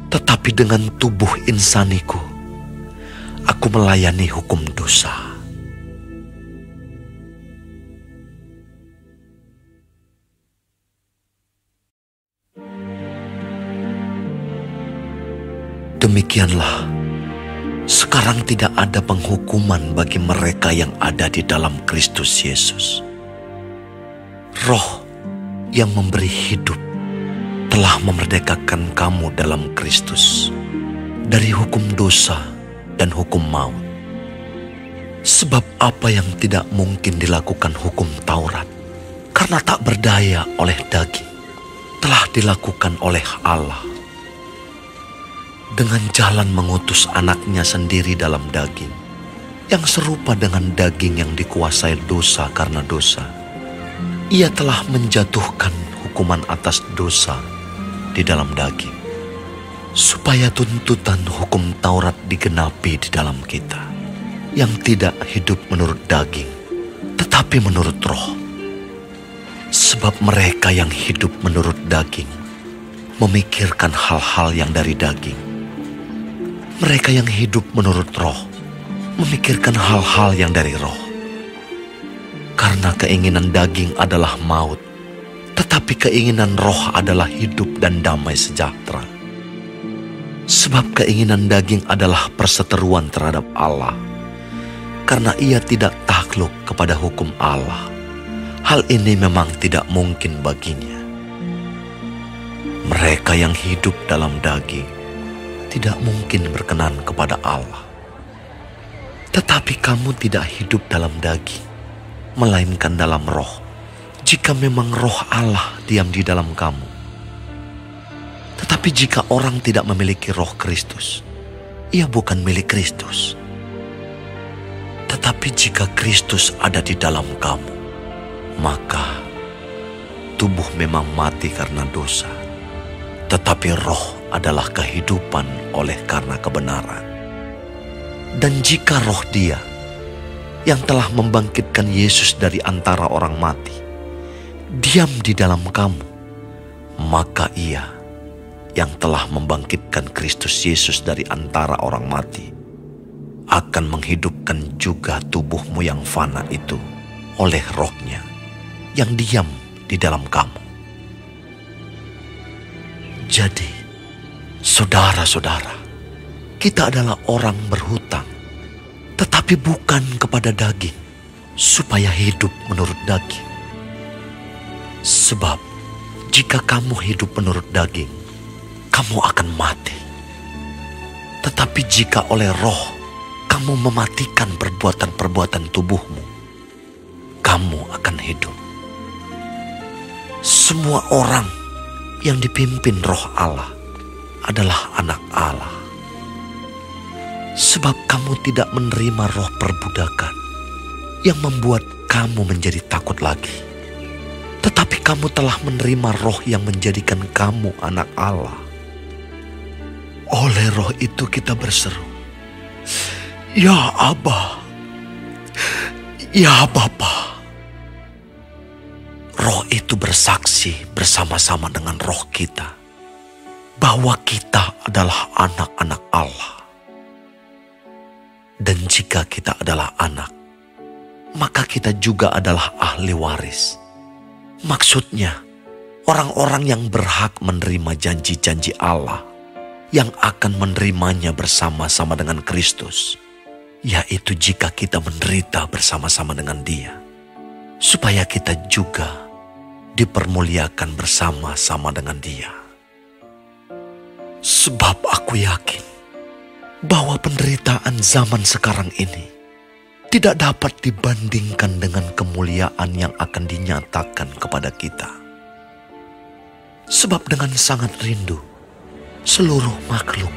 tetapi dengan tubuh insaniku, aku melayani hukum dosa. Demikianlah, sekarang tidak ada penghukuman bagi mereka yang ada di dalam Kristus Yesus. Roh yang memberi hidup telah memerdekakan kamu dalam Kristus dari hukum dosa dan hukum maut. Sebab apa yang tidak mungkin dilakukan hukum Taurat, karena tak berdaya oleh daging, telah dilakukan oleh Allah. Dengan jalan mengutus anaknya sendiri dalam daging, yang serupa dengan daging yang dikuasai dosa karena dosa. Ia telah menjatuhkan hukuman atas dosa di dalam daging, supaya tuntutan hukum Taurat digenapi di dalam kita, yang tidak hidup menurut daging, tetapi menurut roh. Sebab mereka yang hidup menurut daging memikirkan hal-hal yang dari daging. Mereka yang hidup menurut roh memikirkan hal-hal yang dari roh. Karena keinginan daging adalah maut, tetapi keinginan roh adalah hidup dan damai sejahtera. Sebab keinginan daging adalah perseteruan terhadap Allah, karena ia tidak takluk kepada hukum Allah. Hal ini memang tidak mungkin baginya. Mereka yang hidup dalam daging tidak mungkin berkenan kepada Allah. Tetapi kamu tidak hidup dalam daging, melainkan dalam roh, jika memang roh Allah diam di dalam kamu. Tetapi jika orang tidak memiliki roh Kristus, ia bukan milik Kristus. Tetapi jika Kristus ada di dalam kamu, maka tubuh memang mati karena dosa, tetapi roh adalah kehidupan oleh karena kebenaran. Dan jika roh Dia yang telah membangkitkan Yesus dari antara orang mati diam di dalam kamu, maka Ia yang telah membangkitkan Kristus Yesus dari antara orang mati akan menghidupkan juga tubuhmu yang fana itu oleh roh-Nya yang diam di dalam kamu. Jadi, saudara-saudara, kita adalah orang berhutang, tetapi bukan kepada daging, supaya hidup menurut daging. Sebab, jika kamu hidup menurut daging, kamu akan mati. Tetapi jika oleh roh, kamu mematikan perbuatan-perbuatan tubuhmu, kamu akan hidup. Semua orang yang dipimpin roh Allah adalah anak Allah. Sebab kamu tidak menerima roh perbudakan yang membuat kamu menjadi takut lagi. Tetapi kamu telah menerima roh yang menjadikan kamu anak Allah. Oleh roh itu kita berseru, "Ya Abba, ya Bapa." Roh itu bersaksi bersama-sama dengan roh kita bahwa kita adalah anak-anak Allah. Dan jika kita adalah anak, maka kita juga adalah ahli waris. Maksudnya, orang-orang yang berhak menerima janji-janji Allah, yang akan menerimanya bersama-sama dengan Kristus, yaitu jika kita menderita bersama-sama dengan Dia, supaya kita juga dipermuliakan bersama-sama dengan Dia. Sebab aku yakin bahwa penderitaan zaman sekarang ini tidak dapat dibandingkan dengan kemuliaan yang akan dinyatakan kepada kita. Sebab dengan sangat rindu, seluruh makhluk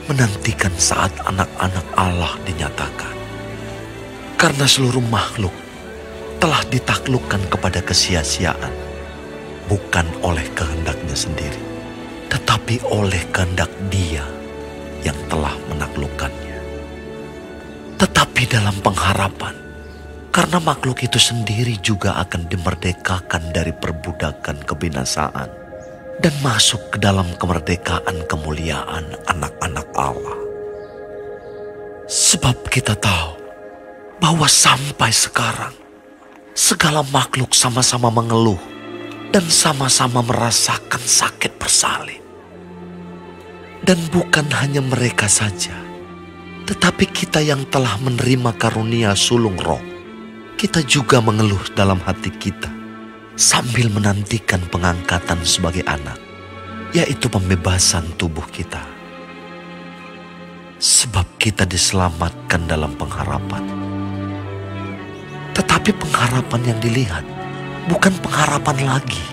menantikan saat anak-anak Allah dinyatakan. Karena seluruh makhluk telah ditaklukkan kepada kesia-siaan, bukan oleh kehendaknya sendiri, tetapi oleh kehendak Dia yang telah menaklukkannya. Tetapi dalam pengharapan, karena makhluk itu sendiri juga akan dimerdekakan dari perbudakan kebinasaan dan masuk ke dalam kemerdekaan kemuliaan anak-anak Allah. Sebab kita tahu bahwa sampai sekarang segala makhluk sama-sama mengeluh dan sama-sama merasakan sakit bersalin. Dan bukan hanya mereka saja, tetapi kita yang telah menerima karunia sulung roh, kita juga mengeluh dalam hati kita sambil menantikan pengangkatan sebagai anak, yaitu pembebasan tubuh kita. Sebab kita diselamatkan dalam pengharapan. Tetapi pengharapan yang dilihat bukan pengharapan lagi.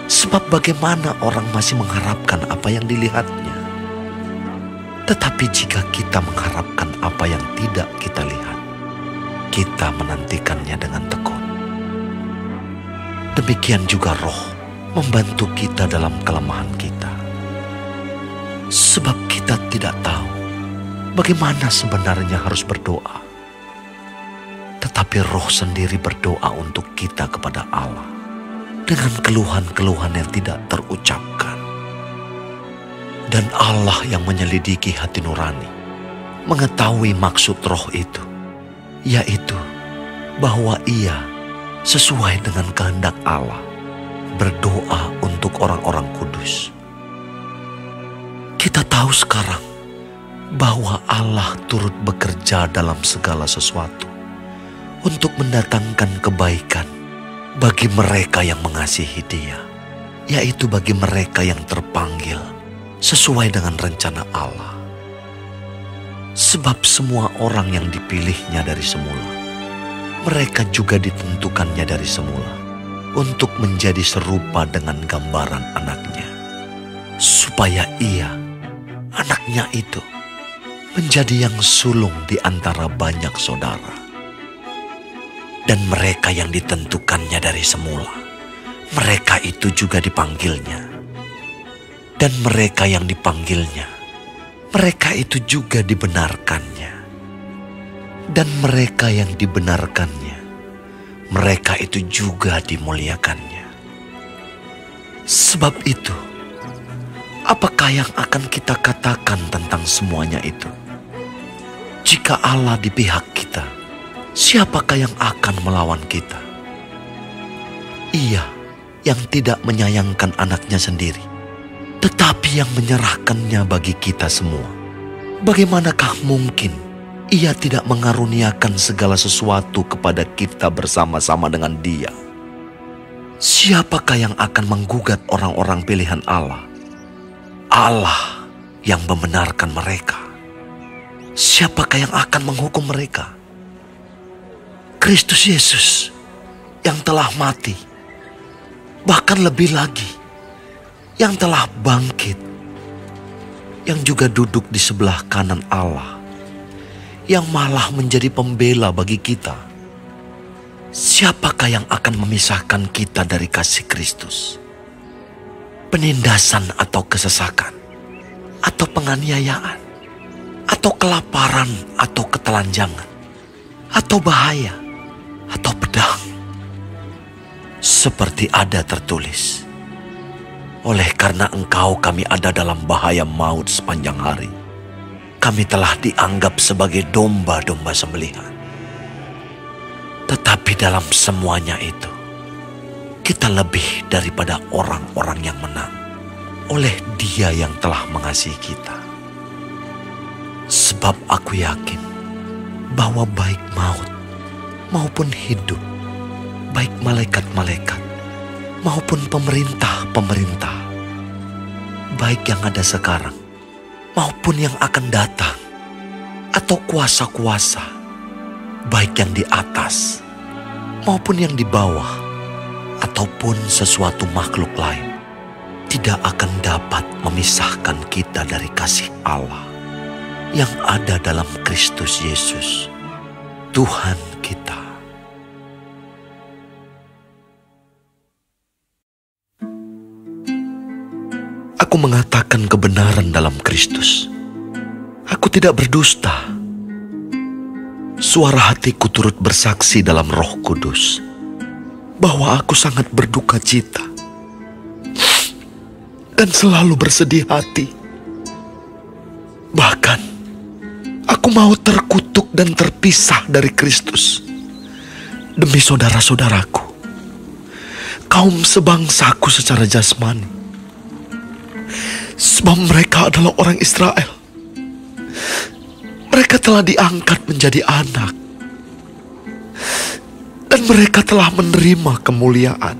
Sebab bagaimana orang masih mengharapkan apa yang dilihatnya? Tetapi jika kita mengharapkan apa yang tidak kita lihat, kita menantikannya dengan tekun. Demikian juga Roh membantu kita dalam kelemahan kita. Sebab kita tidak tahu bagaimana sebenarnya harus berdoa. Tetapi Roh sendiri berdoa untuk kita kepada Allah dengan keluhan-keluhan yang tidak terucapkan. Dan Allah yang menyelidiki hati nurani mengetahui maksud Roh itu, yaitu bahwa Ia sesuai dengan kehendak Allah berdoa untuk orang-orang kudus. Kita tahu sekarang bahwa Allah turut bekerja dalam segala sesuatu untuk mendatangkan kebaikan bagi mereka yang mengasihi Dia, yaitu bagi mereka yang terpanggil sesuai dengan rencana Allah. Sebab semua orang yang dipilihnya dari semula, mereka juga ditentukannya dari semula untuk menjadi serupa dengan gambaran anaknya, supaya Ia, anaknya itu, menjadi yang sulung di antara banyak saudara. Dan mereka yang ditentukannya dari semula, mereka itu juga dipanggilnya. Dan mereka yang dipanggilnya, mereka itu juga dibenarkannya. Dan mereka yang dibenarkannya, mereka itu juga dimuliakannya. Sebab itu, apakah yang akan kita katakan tentang semuanya itu? Jika Allah di pihak kita, siapakah yang akan melawan kita? Ia yang tidak menyayangkan anaknya sendiri, tetapi yang menyerahkannya bagi kita semua. Bagaimanakah mungkin Ia tidak mengaruniakan segala sesuatu kepada kita bersama-sama dengan Dia? Siapakah yang akan menggugat orang-orang pilihan Allah? Allah yang membenarkan mereka. Siapakah yang akan menghukum mereka? Kristus Yesus yang telah mati, bahkan lebih lagi, yang telah bangkit, yang juga duduk di sebelah kanan Allah, yang malah menjadi pembela bagi kita. Siapakah yang akan memisahkan kita dari kasih Kristus? Penindasan atau kesesakan, atau penganiayaan, atau kelaparan, atau ketelanjangan, atau bahaya, atau pedang? Seperti ada tertulis, oleh karena Engkau kami ada dalam bahaya maut sepanjang hari. Kami telah dianggap sebagai domba-domba sembelihan. Tetapi dalam semuanya itu, kita lebih daripada orang-orang yang menang oleh Dia yang telah mengasihi kita. Sebab aku yakin bahwa baik maut maupun hidup, baik malaikat-malaikat maupun pemerintah-pemerintah, baik yang ada sekarang maupun yang akan datang, atau kuasa-kuasa, baik yang di atas maupun yang di bawah, ataupun sesuatu makhluk lain, tidak akan dapat memisahkan kita dari kasih Allah yang ada dalam Kristus Yesus, Tuhan kita. Aku mengatakan kebenaran dalam Kristus. Aku tidak berdusta. Suara hatiku turut bersaksi dalam Roh Kudus bahwa aku sangat berduka cita dan selalu bersedih hati. Bahkan aku mau terkutuk dan terpisah dari Kristus demi saudara-saudaraku, kaum sebangsaku secara jasmani. Sebab mereka adalah orang Israel. Mereka telah diangkat menjadi anak. Dan mereka telah menerima kemuliaan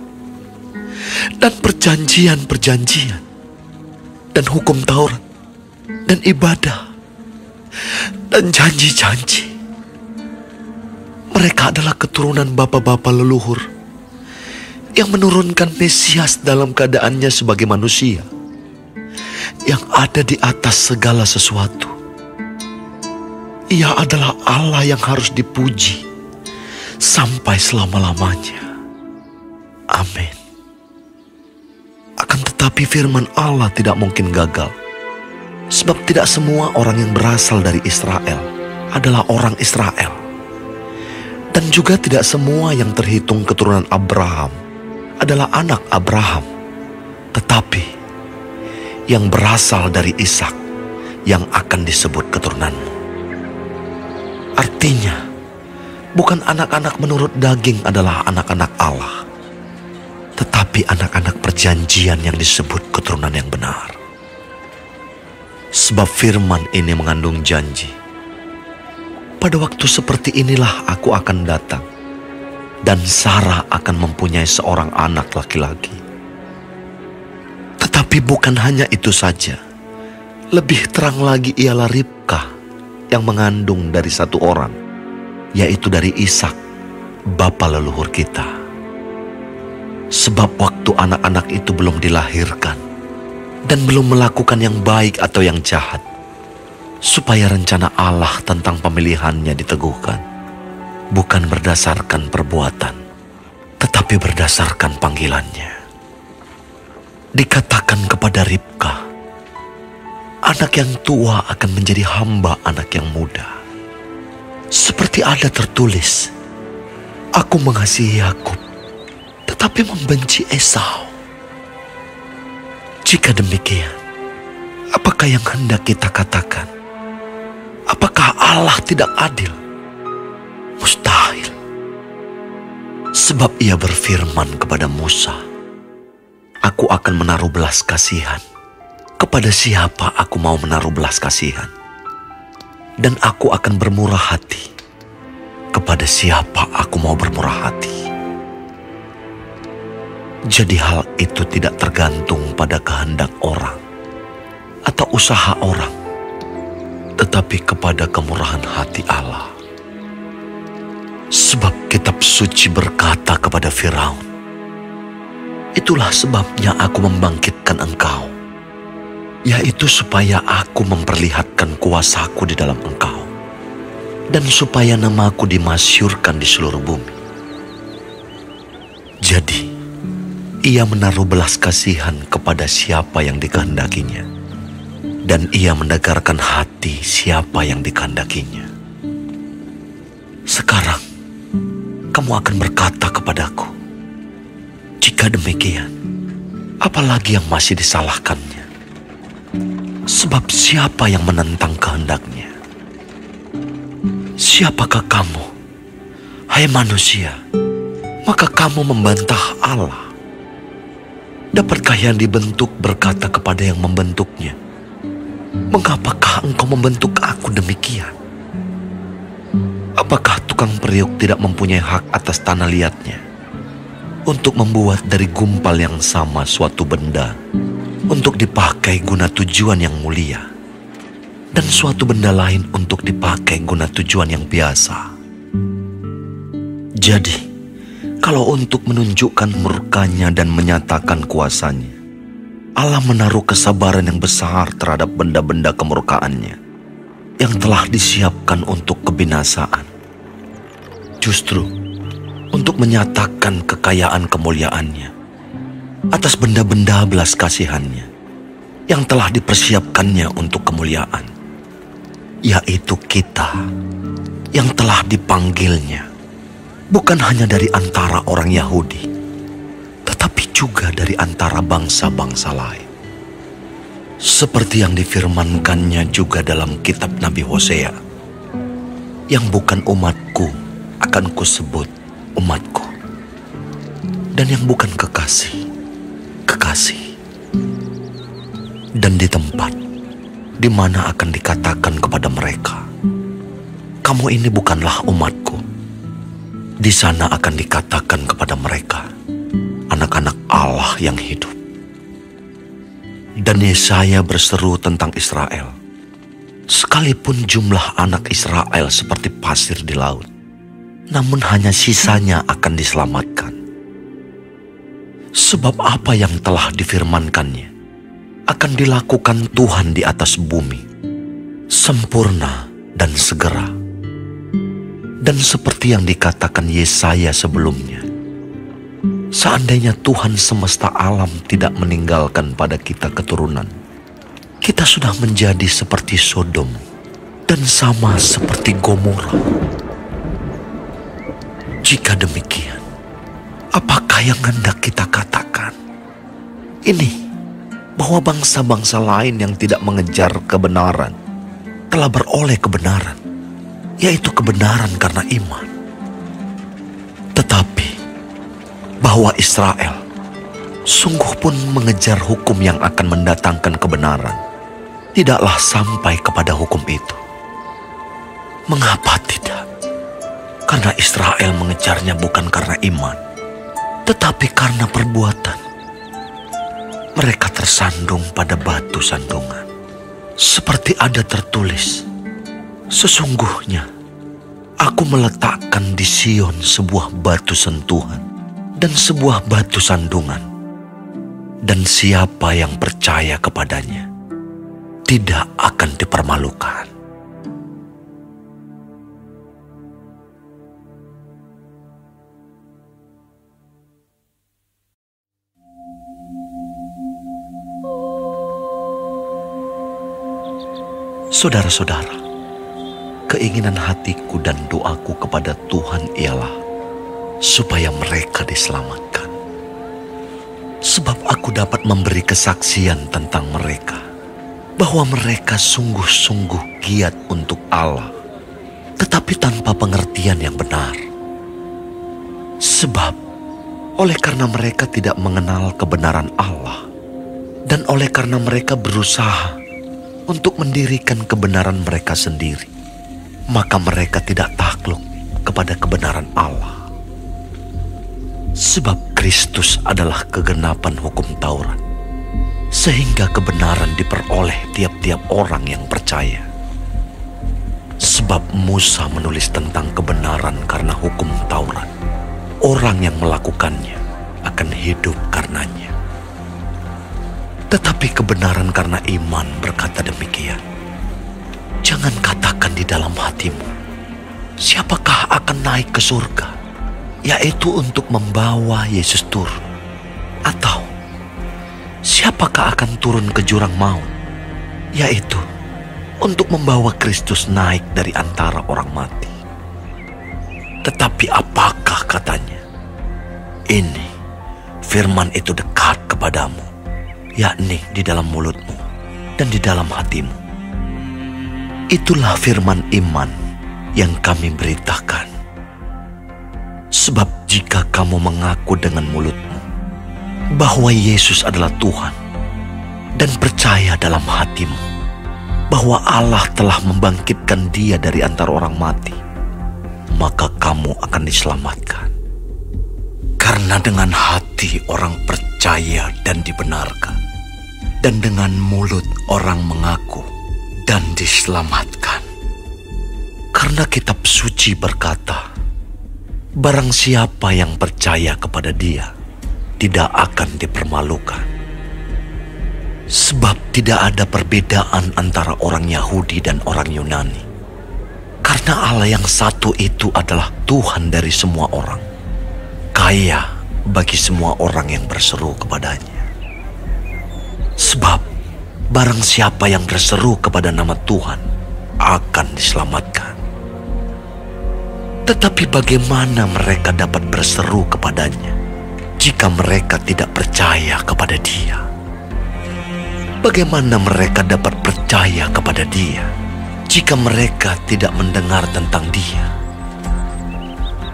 dan perjanjian-perjanjian dan hukum Taurat dan ibadah dan janji-janji. Mereka adalah keturunan bapa-bapa leluhur yang menurunkan Mesias dalam keadaannya sebagai manusia, yang ada di atas segala sesuatu, Ia adalah Allah yang harus dipuji sampai selama-lamanya. Amin. Akan tetapi firman Allah tidak mungkin gagal. Sebab tidak semua orang yang berasal dari Israel adalah orang Israel. Dan juga tidak semua yang terhitung keturunan Abraham adalah anak Abraham. Tetapi yang berasal dari Ishak yang akan disebut keturunanmu. Artinya, bukan anak-anak menurut daging adalah anak-anak Allah, tetapi anak-anak perjanjian yang disebut keturunan yang benar. Sebab firman ini mengandung janji. Pada waktu seperti inilah aku akan datang, dan Sarah akan mempunyai seorang anak laki-laki. Tetapi bukan hanya itu saja. Lebih terang lagi ialah Ribka yang mengandung dari satu orang, yaitu dari Ishak, bapa leluhur kita. Sebab waktu anak-anak itu belum dilahirkan dan belum melakukan yang baik atau yang jahat, supaya rencana Allah tentang pemilihannya diteguhkan, bukan berdasarkan perbuatan, tetapi berdasarkan panggilannya. Dikatakan kepada Ribka, anak yang tua akan menjadi hamba anak yang muda. Seperti ada tertulis, aku mengasihi Yakub, tetapi membenci Esau. Jika demikian, apakah yang hendak kita katakan? Apakah Allah tidak adil? Mustahil. Sebab ia berfirman kepada Musa, aku akan menaruh belas kasihan. Kepada siapa aku mau menaruh belas kasihan? Dan aku akan bermurah hati. Kepada siapa aku mau bermurah hati? Jadi hal itu tidak tergantung pada kehendak orang atau usaha orang, tetapi kepada kemurahan hati Allah. Sebab kitab suci berkata kepada Firaun, itulah sebabnya aku membangkitkan engkau, yaitu supaya aku memperlihatkan kuasaku di dalam engkau, dan supaya namaku dimasyurkan di seluruh bumi. Jadi, ia menaruh belas kasihan kepada siapa yang dikehendakinya, dan ia menegarkan hati siapa yang dikehendakinya. Sekarang, kamu akan berkata kepadaku, jika demikian, apalagi yang masih disalahkannya? Sebab siapa yang menentang kehendaknya? Siapakah kamu, hai manusia, maka kamu membantah Allah? Dapatkah yang dibentuk berkata kepada yang membentuknya, mengapakah engkau membentuk aku demikian? Apakah tukang periuk tidak mempunyai hak atas tanah liatnya untuk membuat dari gumpal yang sama suatu benda untuk dipakai guna tujuan yang mulia, dan suatu benda lain untuk dipakai guna tujuan yang biasa? Jadi, kalau untuk menunjukkan murkanya dan menyatakan kuasanya, Allah menaruh kesabaran yang besar terhadap benda-benda kemurkaannya yang telah disiapkan untuk kebinasaan, justru untuk menyatakan kekayaan kemuliaannya atas benda-benda belas kasihannya yang telah dipersiapkannya untuk kemuliaan, yaitu kita yang telah dipanggilnya bukan hanya dari antara orang Yahudi, tetapi juga dari antara bangsa-bangsa lain. Seperti yang difirmankannya juga dalam kitab Nabi Hosea, yang bukan umatku akan kusebut umatku, dan yang bukan kekasih, kekasih. Dan di tempat di mana akan dikatakan kepada mereka, kamu ini bukanlah umatku, di sana akan dikatakan kepada mereka, anak-anak Allah yang hidup. Dan Yesaya berseru tentang Israel, sekalipun jumlah anak Israel seperti pasir di laut, namun hanya sisanya akan diselamatkan. Sebab apa yang telah difirmankannya akan dilakukan Tuhan di atas bumi, sempurna dan segera. Dan seperti yang dikatakan Yesaya sebelumnya, seandainya Tuhan semesta alam tidak meninggalkan pada kita keturunan, kita sudah menjadi seperti Sodom dan sama seperti Gomora. Jika demikian, apakah yang hendak kita katakan? Ini, bahwa bangsa-bangsa lain yang tidak mengejar kebenaran telah beroleh kebenaran, yaitu kebenaran karena iman. Tetapi bahwa Israel sungguh pun mengejar hukum yang akan mendatangkan kebenaran, tidaklah sampai kepada hukum itu. Mengapa tidak? Karena Israel mengejarnya bukan karena iman, tetapi karena perbuatan. Mereka tersandung pada batu sandungan. Seperti ada tertulis, sesungguhnya aku meletakkan di Sion sebuah batu sentuhan dan sebuah batu sandungan, dan siapa yang percaya kepadanya tidak akan dipermalukan. Saudara-saudara, keinginan hatiku dan doaku kepada Tuhan ialah supaya mereka diselamatkan. Sebab aku dapat memberi kesaksian tentang mereka, bahwa mereka sungguh-sungguh giat untuk Allah, tetapi tanpa pengertian yang benar. Sebab oleh karena mereka tidak mengenal kebenaran Allah, dan oleh karena mereka berusaha untuk mendirikan kebenaran mereka sendiri, maka mereka tidak takluk kepada kebenaran Allah. Sebab Kristus adalah kegenapan hukum Taurat, sehingga kebenaran diperoleh tiap-tiap orang yang percaya. Sebab Musa menulis tentang kebenaran karena hukum Taurat. Orang yang melakukannya akan hidup karenanya. Tetapi kebenaran karena iman berkata demikian. Jangan katakan di dalam hatimu, siapakah akan naik ke surga, yaitu untuk membawa Yesus turun. Atau, siapakah akan turun ke jurang maut, yaitu untuk membawa Kristus naik dari antara orang mati. Tetapi apakah katanya? Ini, firman itu dekat kepadamu, yakni di dalam mulutmu dan di dalam hatimu. Itulah firman iman yang kami beritakan. Sebab jika kamu mengaku dengan mulutmu bahwa Yesus adalah Tuhan, dan percaya dalam hatimu bahwa Allah telah membangkitkan Dia dari antara orang mati, maka kamu akan diselamatkan. Karena dengan hati orang percaya dan dibenarkan, dan dengan mulut orang mengaku dan diselamatkan. Karena kitab suci berkata, barang siapa yang percaya kepada Dia tidak akan dipermalukan. Sebab tidak ada perbedaan antara orang Yahudi dan orang Yunani. Karena Allah yang satu itu adalah Tuhan dari semua orang, kaya bagi semua orang yang berseru kepadanya. Sebab barang siapa yang berseru kepada nama Tuhan akan diselamatkan. Tetapi bagaimana mereka dapat berseru kepadanya jika mereka tidak percaya kepada Dia? Bagaimana mereka dapat percaya kepada Dia jika mereka tidak mendengar tentang Dia?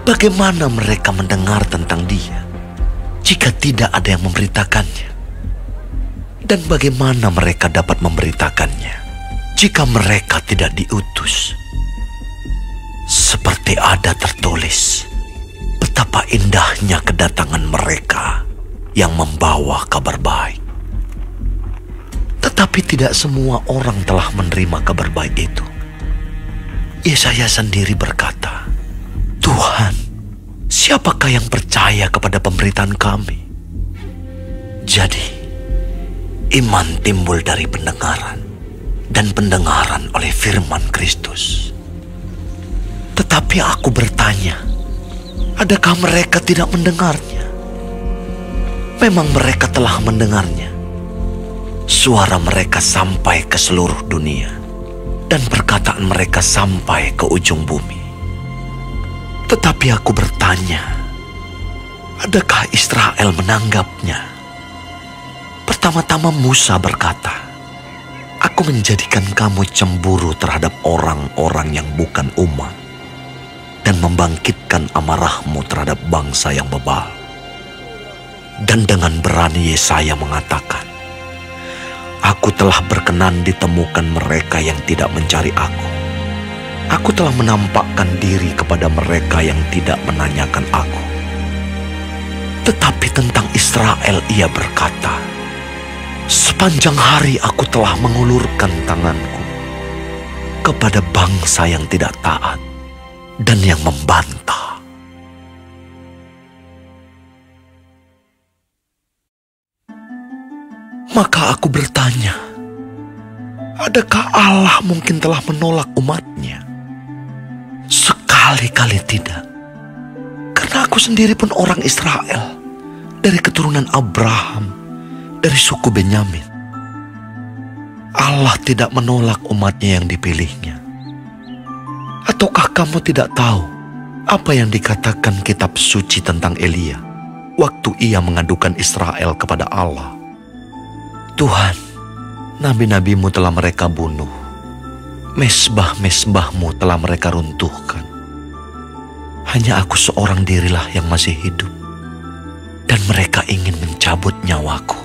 Bagaimana mereka mendengar tentang Dia jika tidak ada yang memberitakannya? Dan bagaimana mereka dapat memberitakannya jika mereka tidak diutus? Seperti ada tertulis, betapa indahnya kedatangan mereka yang membawa kabar baik. Tetapi tidak semua orang telah menerima kabar baik itu. Yesaya sendiri berkata, Tuhan, siapakah yang percaya kepada pemberitaan kami? Jadi, iman timbul dari pendengaran, dan pendengaran oleh firman Kristus. Tetapi aku bertanya, adakah mereka tidak mendengarnya? Memang mereka telah mendengarnya. Suara mereka sampai ke seluruh dunia, dan perkataan mereka sampai ke ujung bumi. Tetapi aku bertanya, adakah Israel menanggapnya? Pertama-tama Musa berkata, aku menjadikan kamu cemburu terhadap orang-orang yang bukan umat, dan membangkitkan amarahmu terhadap bangsa yang bebal. Dan dengan berani Yesaya mengatakan, aku telah berkenan ditemukan mereka yang tidak mencari aku. Aku telah menampakkan diri kepada mereka yang tidak menanyakan aku. Tetapi tentang Israel ia berkata, sepanjang hari aku telah mengulurkan tanganku kepada bangsa yang tidak taat dan yang membantah. Maka aku bertanya, adakah Allah mungkin telah menolak umatnya? Sekali-kali tidak. Karena aku sendiri pun orang Israel, dari keturunan Abraham, dari suku Benyamin. Allah tidak menolak umatnya yang dipilihnya. Ataukah kamu tidak tahu apa yang dikatakan kitab suci tentang Elia waktu ia mengadukan Israel kepada Allah? Tuhan, nabi-nabimu telah mereka bunuh, mesbah-mesbahmu telah mereka runtuhkan. Hanya aku seorang dirilah yang masih hidup, dan mereka ingin mencabut nyawaku.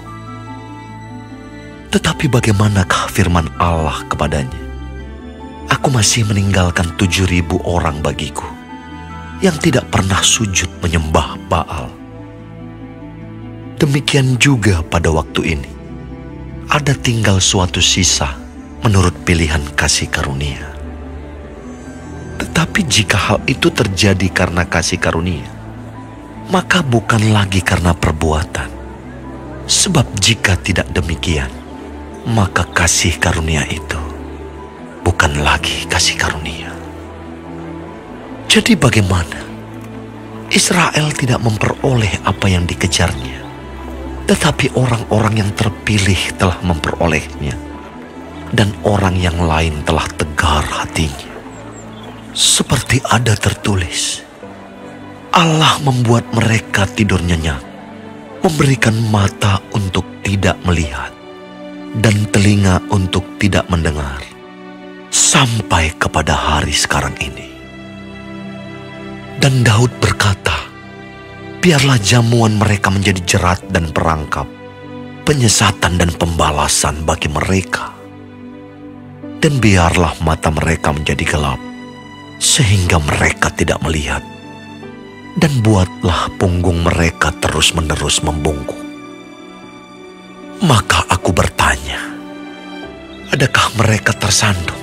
Tetapi bagaimanakah firman Allah kepadanya? Aku masih meninggalkan 7.000 orang bagiku, yang tidak pernah sujud menyembah Baal. Demikian juga pada waktu ini, ada tinggal suatu sisa menurut pilihan kasih karunia. Tetapi jika hal itu terjadi karena kasih karunia, maka bukan lagi karena perbuatan. Sebab jika tidak demikian, maka kasih karunia itu bukan lagi kasih karunia. Jadi bagaimana? Israel tidak memperoleh apa yang dikejarnya, tetapi orang-orang yang terpilih telah memperolehnya, dan orang yang lain telah tegar hatinya. Seperti ada tertulis, Allah membuat mereka tidur nyenyak, memberikan mata untuk tidak melihat, dan telinga untuk tidak mendengar, sampai kepada hari sekarang ini. Dan Daud berkata, biarlah jamuan mereka menjadi jerat dan perangkap, penyesatan dan pembalasan bagi mereka. Dan biarlah mata mereka menjadi gelap, sehingga mereka tidak melihat. Dan buatlah punggung mereka terus-menerus membungkuk. Maka aku bertanya, adakah mereka tersandung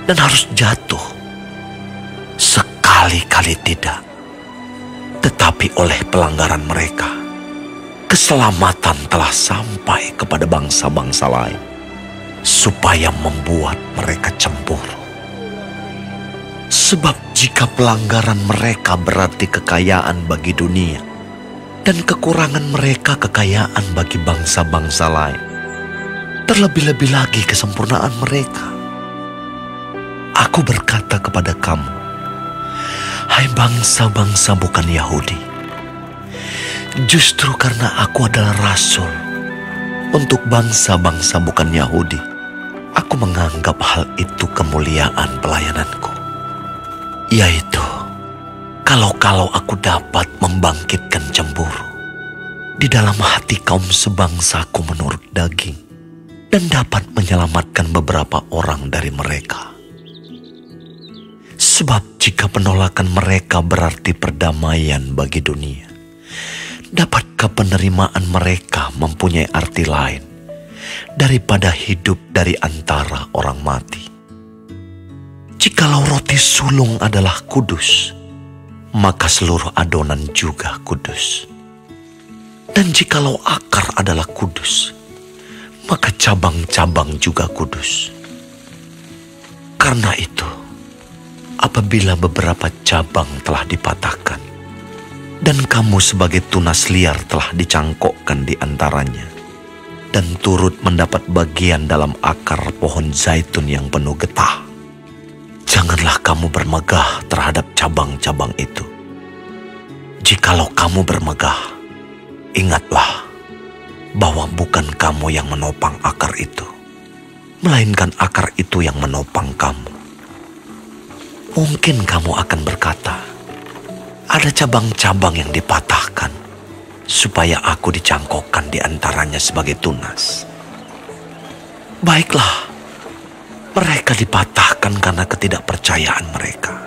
dan harus jatuh? Sekali-kali tidak. Tetapi oleh pelanggaran mereka, keselamatan telah sampai kepada bangsa-bangsa lain, supaya membuat mereka cemburu. Sebab jika pelanggaran mereka berarti kekayaan bagi dunia, dan kekurangan mereka kekayaan bagi bangsa-bangsa lain, terlebih-lebih lagi kesempurnaan mereka. Aku berkata kepada kamu, hai bangsa-bangsa bukan Yahudi, justru karena aku adalah rasul untuk bangsa-bangsa bukan Yahudi, aku menganggap hal itu kemuliaan pelayananku. Yaitu, kalau aku dapat membangkitkan cemburu di dalam hati kaum sebangsaku menurut daging, dan dapat menyelamatkan beberapa orang dari mereka. Sebab jika penolakan mereka berarti perdamaian bagi dunia, dapatkah penerimaan mereka mempunyai arti lain daripada hidup dari antara orang mati? Jikalau roti sulung adalah kudus, maka seluruh adonan juga kudus. Dan jikalau akar adalah kudus, maka cabang-cabang juga kudus. Karena itu, apabila beberapa cabang telah dipatahkan, dan kamu sebagai tunas liar telah dicangkokkan di antaranya, dan turut mendapat bagian dalam akar pohon zaitun yang penuh getah, janganlah kamu bermegah terhadap cabang-cabang itu. Jikalau kamu bermegah, ingatlah bahwa bukan kamu yang menopang akar itu, melainkan akar itu yang menopang kamu. Mungkin kamu akan berkata, ada cabang-cabang yang dipatahkan, supaya aku dicangkokkan di antaranya sebagai tunas. Baiklah, mereka dipatahkan karena ketidakpercayaan mereka,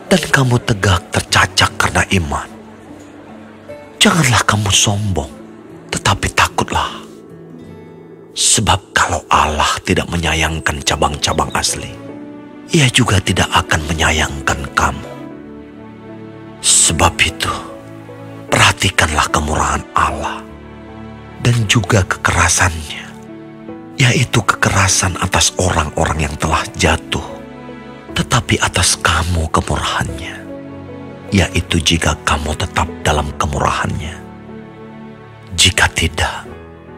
dan kamu tegak tercacak karena iman. Janganlah kamu sombong, tetapi takutlah. Sebab kalau Allah tidak menyayangkan cabang-cabang asli, Ia juga tidak akan menyayangkan kamu. Sebab itu, perhatikanlah kemurahan Allah dan juga kekerasannya, yaitu kekerasan atas orang-orang yang telah jatuh, tetapi atas kamu kemurahannya, yaitu jika kamu tetap dalam kemurahannya. Jika tidak,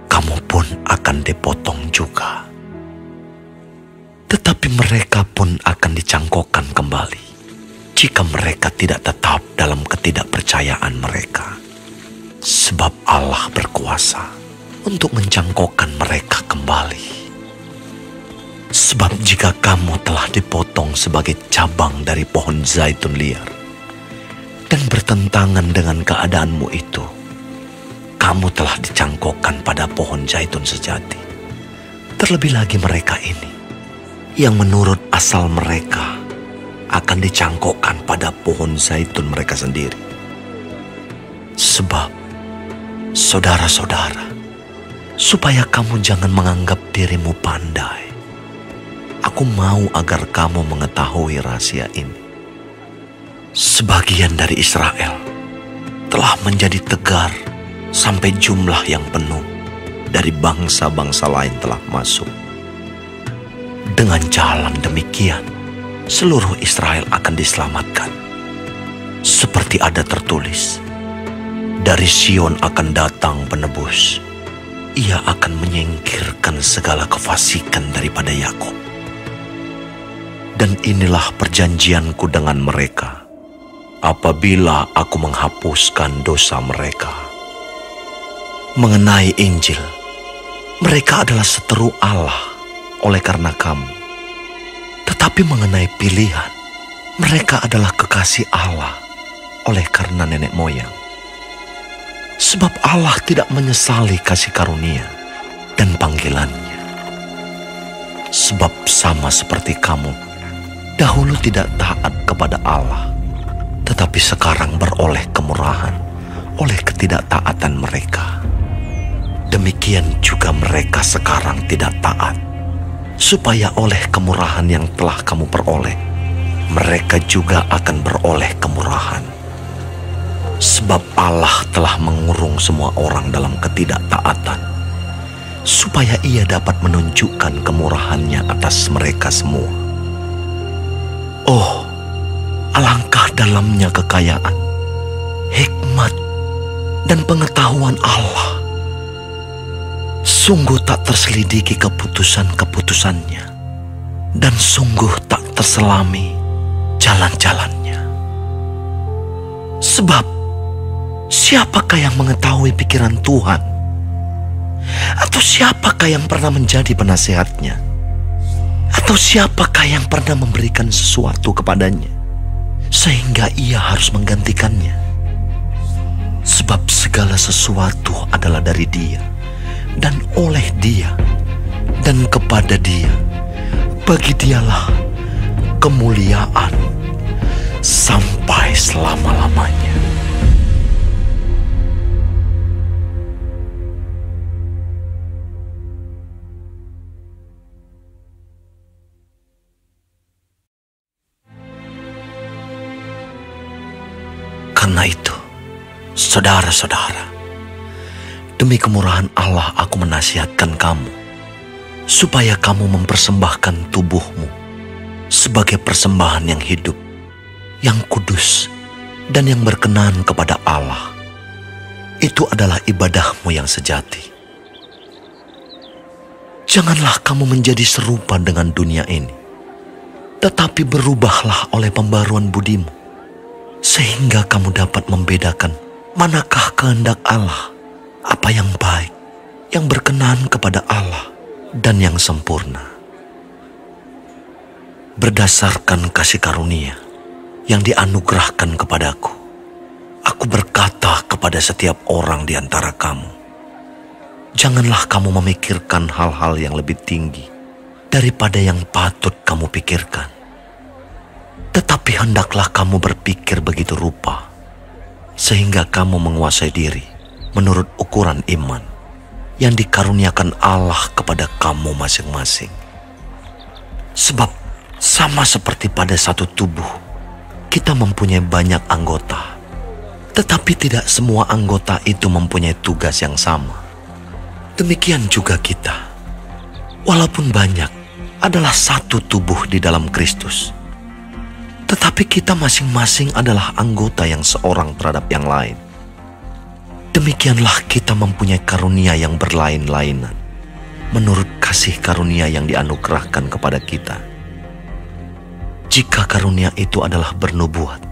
kamu pun akan dipotong juga. Tetapi mereka pun akan dicangkokkan kembali jika mereka tidak tetap dalam ketidakpercayaan mereka. Sebab Allah berkuasa untuk mencangkokkan mereka kembali. Sebab jika kamu telah dipotong sebagai cabang dari pohon zaitun liar dan bertentangan dengan keadaanmu itu, kamu telah dicangkokkan pada pohon zaitun sejati. Terlebih lagi mereka ini, yang menurut asal mereka akan dicangkokkan pada pohon zaitun mereka sendiri. Sebab, saudara-saudara, supaya kamu jangan menganggap dirimu pandai, aku mau agar kamu mengetahui rahasia ini. Sebagian dari Israel telah menjadi tegar sampai jumlah yang penuh dari bangsa-bangsa lain telah masuk. Dengan jalan demikian, seluruh Israel akan diselamatkan. Seperti ada tertulis, dari Sion akan datang penebus. Ia akan menyingkirkan segala kefasikan daripada Yakub. Dan inilah perjanjianku dengan mereka, apabila aku menghapuskan dosa mereka. Mengenai Injil, mereka adalah seteru Allah oleh karena kamu. Tetapi mengenai pilihan, mereka adalah kekasih Allah oleh karena nenek moyang. Sebab Allah tidak menyesali kasih karunia dan panggilannya. Sebab sama seperti kamu, dahulu tidak taat kepada Allah, tetapi sekarang beroleh kemurahan oleh ketidaktaatan mereka. Demikian juga mereka sekarang tidak taat, supaya oleh kemurahan yang telah kamu peroleh, mereka juga akan beroleh kemurahan. Sebab Allah telah mengurung semua orang dalam ketidaktaatan, supaya Ia dapat menunjukkan kemurahannya atas mereka semua. Oh, alangkah dalamnya kekayaan, hikmat, dan pengetahuan Allah. Sungguh tak terselidiki keputusan-keputusannya, dan sungguh tak terselami jalan-jalannya. Sebab, siapakah yang mengetahui pikiran Tuhan? Atau siapakah yang pernah menjadi penasihatnya? Atau siapakah yang pernah memberikan sesuatu kepadanya, sehingga ia harus menggantikannya? Sebab segala sesuatu adalah dari Dia, dan oleh Dia, dan kepada Dia. Bagi Dialah kemuliaan sampai selama-lamanya. Karena itu, saudara-saudara, demi kemurahan Allah aku menasihatkan kamu, supaya kamu mempersembahkan tubuhmu sebagai persembahan yang hidup, yang kudus, dan yang berkenan kepada Allah. Itu adalah ibadahmu yang sejati. Janganlah kamu menjadi serupa dengan dunia ini, tetapi berubahlah oleh pembaruan budimu, sehingga kamu dapat membedakan manakah kehendak Allah, apa yang baik, yang berkenan kepada Allah, dan yang sempurna. Berdasarkan kasih karunia yang dianugerahkan kepadaku, aku berkata kepada setiap orang di antara kamu, janganlah kamu memikirkan hal-hal yang lebih tinggi daripada yang patut kamu pikirkan. Tetapi hendaklah kamu berpikir begitu rupa, sehingga kamu menguasai diri menurut ukuran iman yang dikaruniakan Allah kepada kamu masing-masing. Sebab sama seperti pada satu tubuh, kita mempunyai banyak anggota, tetapi tidak semua anggota itu mempunyai tugas yang sama. Demikian juga kita, walaupun banyak, adalah satu tubuh di dalam Kristus, tetapi kita masing-masing adalah anggota yang seorang terhadap yang lain. Demikianlah kita mempunyai karunia yang berlain-lainan, menurut kasih karunia yang dianugerahkan kepada kita. Jika karunia itu adalah bernubuat,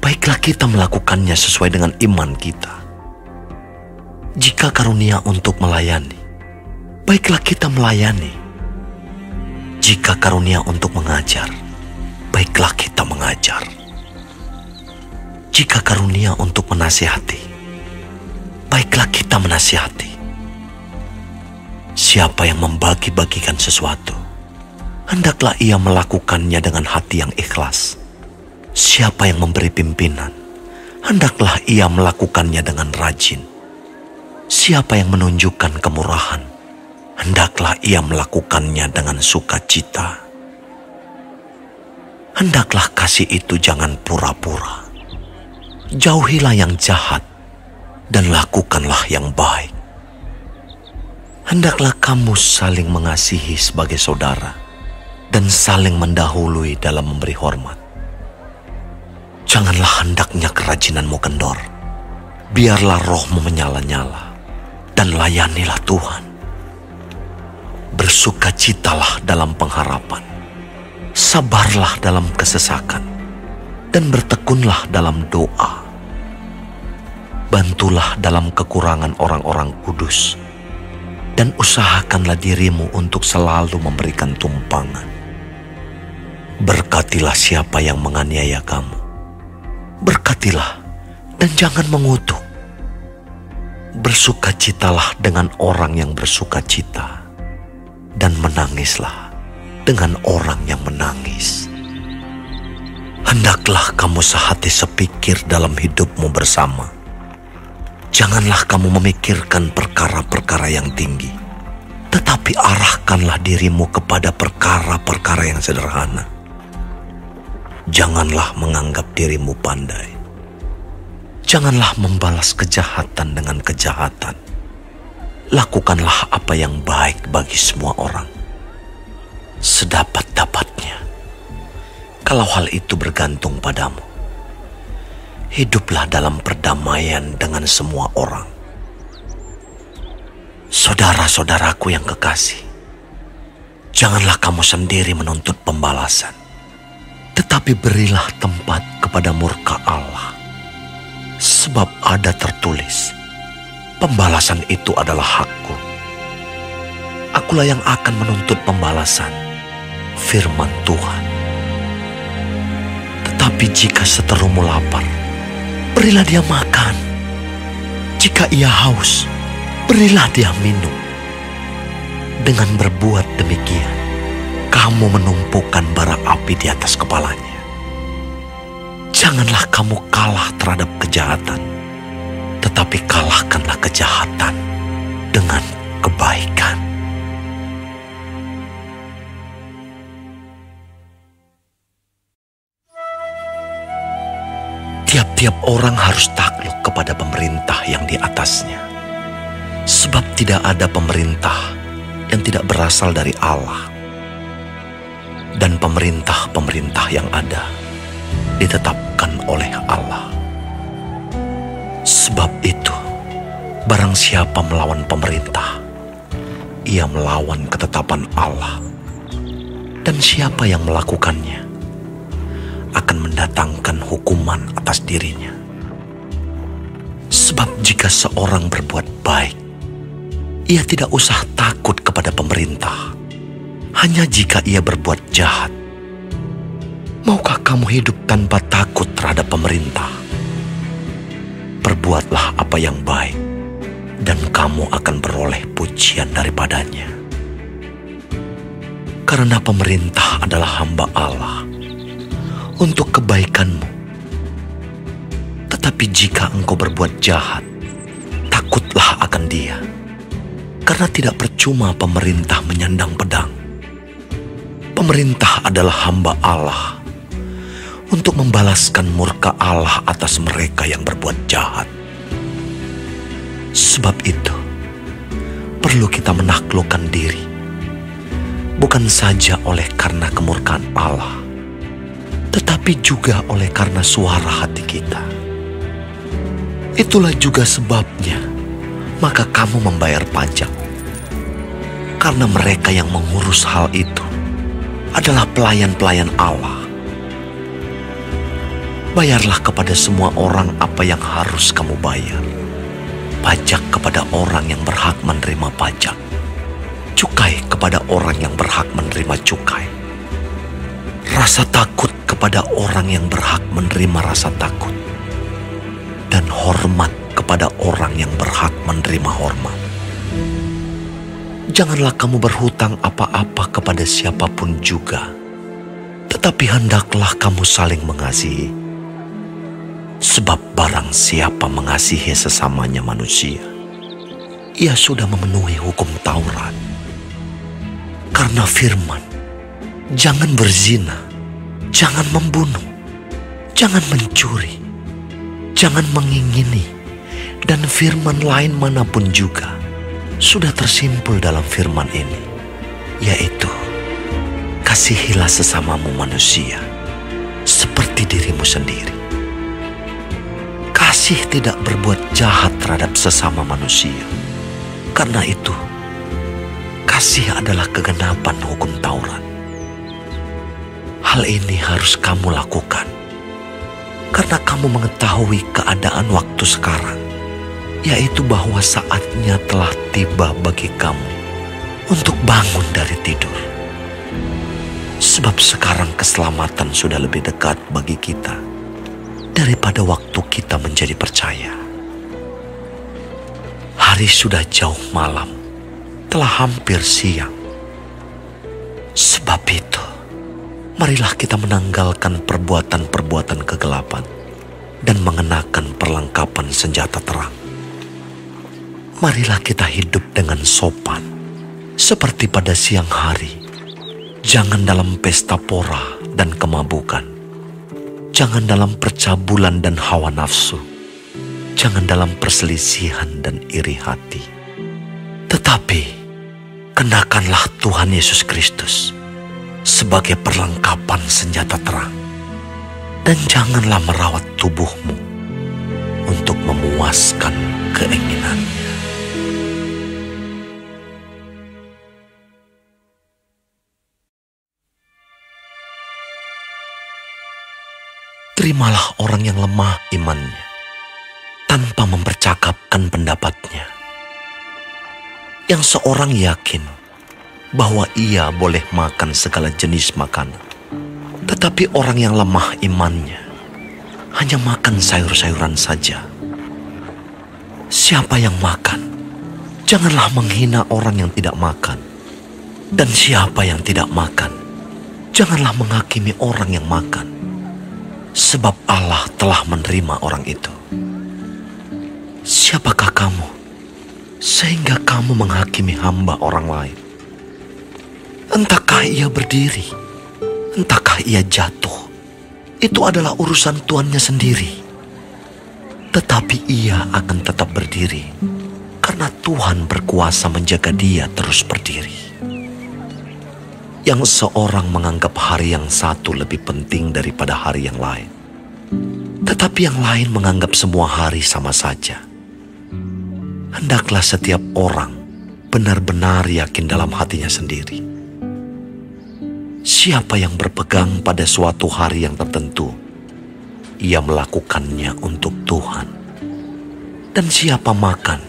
baiklah kita melakukannya sesuai dengan iman kita. Jika karunia untuk melayani, baiklah kita melayani. Jika karunia untuk mengajar, baiklah kita mengajar. Jika karunia untuk menasihati, baiklah kita menasihati. Siapa yang membagi-bagikan sesuatu, hendaklah ia melakukannya dengan hati yang ikhlas. Siapa yang memberi pimpinan, hendaklah ia melakukannya dengan rajin. Siapa yang menunjukkan kemurahan, hendaklah ia melakukannya dengan sukacita. Hendaklah kasih itu jangan pura-pura. Jauhilah yang jahat dan lakukanlah yang baik. Hendaklah kamu saling mengasihi sebagai saudara dan saling mendahului dalam memberi hormat. Janganlah hendaknya kerajinanmu kendor. Biarlah rohmu menyala-nyala dan layanilah Tuhan. Bersukacitalah dalam pengharapan. Sabarlah dalam kesesakan dan bertekunlah dalam doa. Bantulah dalam kekurangan orang-orang kudus dan usahakanlah dirimu untuk selalu memberikan tumpangan. Berkatilah siapa yang menganiaya kamu. Berkatilah dan jangan mengutuk. Bersukacitalah dengan orang yang bersukacita, dan menangislah dengan orang yang menangis. Hendaklah kamu sehati sepikir dalam hidupmu bersama. Janganlah kamu memikirkan perkara-perkara yang tinggi, tetapi arahkanlah dirimu kepada perkara-perkara yang sederhana. Janganlah menganggap dirimu pandai. Janganlah membalas kejahatan dengan kejahatan. Lakukanlah apa yang baik bagi semua orang, sedapat-dapatnya. Kalau hal itu bergantung padamu, hiduplah dalam perdamaian dengan semua orang. Saudara-saudaraku yang kekasih, janganlah kamu sendiri menuntut pembalasan, tetapi berilah tempat kepada murka Allah. Sebab ada tertulis, pembalasan itu adalah hakku. Akulah yang akan menuntut pembalasan, firman Tuhan. Tetapi jika seterumu lapar, berilah dia makan. Jika ia haus, berilah dia minum. Dengan berbuat demikian, kamu menumpukan bara api di atas kepalanya. Janganlah kamu kalah terhadap kejahatan, tetapi kalahkanlah kejahatan dengan kebaikan. Tiap-tiap orang harus takluk kepada pemerintah yang di atasnya, sebab tidak ada pemerintah yang tidak berasal dari Allah. dan pemerintah-pemerintah yang ada ditetapkan oleh Allah. Sebab itu, barang siapa melawan pemerintah, ia melawan ketetapan Allah. Dan siapa yang melakukannya akan mendatangkan hukuman atas dirinya. Sebab jika seorang berbuat baik, ia tidak usah takut kepada pemerintah. Hanya jika ia berbuat jahat. Maukah kamu hidup tanpa takut terhadap pemerintah? Perbuatlah apa yang baik, dan kamu akan beroleh pujian daripadanya. Karena pemerintah adalah hamba Allah untuk kebaikanmu. Tetapi jika engkau berbuat jahat, takutlah akan dia. Karena tidak percuma pemerintah menyandang pedang. Pemerintah adalah hamba Allah untuk membalaskan murka Allah atas mereka yang berbuat jahat. Sebab itu, perlu kita menaklukkan diri, bukan saja oleh karena kemurkaan Allah, tetapi juga oleh karena suara hati kita. Itulah juga sebabnya, maka kamu membayar pajak. Karena mereka yang mengurus hal itu adalah pelayan-pelayan Allah. Bayarlah kepada semua orang apa yang harus kamu bayar. Pajak kepada orang yang berhak menerima pajak. Cukai kepada orang yang berhak menerima cukai. Rasa takut kepada orang yang berhak menerima rasa takut. Dan hormat kepada orang yang berhak menerima hormat. Janganlah kamu berhutang apa-apa kepada siapapun juga, tetapi hendaklah kamu saling mengasihi. Sebab barang siapa mengasihi sesamanya manusia, ia sudah memenuhi hukum Taurat. Karena firman, jangan berzina, jangan membunuh, jangan mencuri, jangan mengingini, dan firman lain manapun juga sudah tersimpul dalam firman ini, yaitu kasihilah sesamamu manusia seperti dirimu sendiri. Kasih tidak berbuat jahat terhadap sesama manusia. Karena itu, kasih adalah kegenapan hukum Taurat. Hal ini harus kamu lakukan karena kamu mengetahui keadaan waktu sekarang, yaitu bahwa saatnya telah tiba bagi kamu untuk bangun dari tidur. Sebab sekarang keselamatan sudah lebih dekat bagi kita daripada waktu kita menjadi percaya. Hari sudah jauh malam, telah hampir siang. Sebab itu, marilah kita menanggalkan perbuatan-perbuatan kegelapan dan mengenakan perlengkapan senjata terang. Marilah kita hidup dengan sopan, seperti pada siang hari. Jangan dalam pesta pora dan kemabukan. Jangan dalam percabulan dan hawa nafsu. Jangan dalam perselisihan dan iri hati. Tetapi, kenakanlah Tuhan Yesus Kristus sebagai perlengkapan senjata terang. Dan janganlah merawat tubuhmu untuk memuaskan keinginannya. Terimalah orang yang lemah imannya, tanpa mempercakapkan pendapatnya. Yang seorang yakin bahwa ia boleh makan segala jenis makanan, tetapi orang yang lemah imannya hanya makan sayur-sayuran saja. Siapa yang makan, janganlah menghina orang yang tidak makan. Dan siapa yang tidak makan, janganlah menghakimi orang yang makan. Sebab Allah telah menerima orang itu. Siapakah kamu sehingga kamu menghakimi hamba orang lain? Entahkah ia berdiri, entahkah ia jatuh, itu adalah urusan tuannya sendiri. Tetapi ia akan tetap berdiri, karena Tuhan berkuasa menjaga dia terus berdiri. yang seorang menganggap hari yang satu lebih penting daripada hari yang lain, tetapi yang lain menganggap semua hari sama saja. Hendaklah setiap orang benar-benar yakin dalam hatinya sendiri. Siapa yang berpegang pada suatu hari yang tertentu, ia melakukannya untuk Tuhan. Dan siapa makan,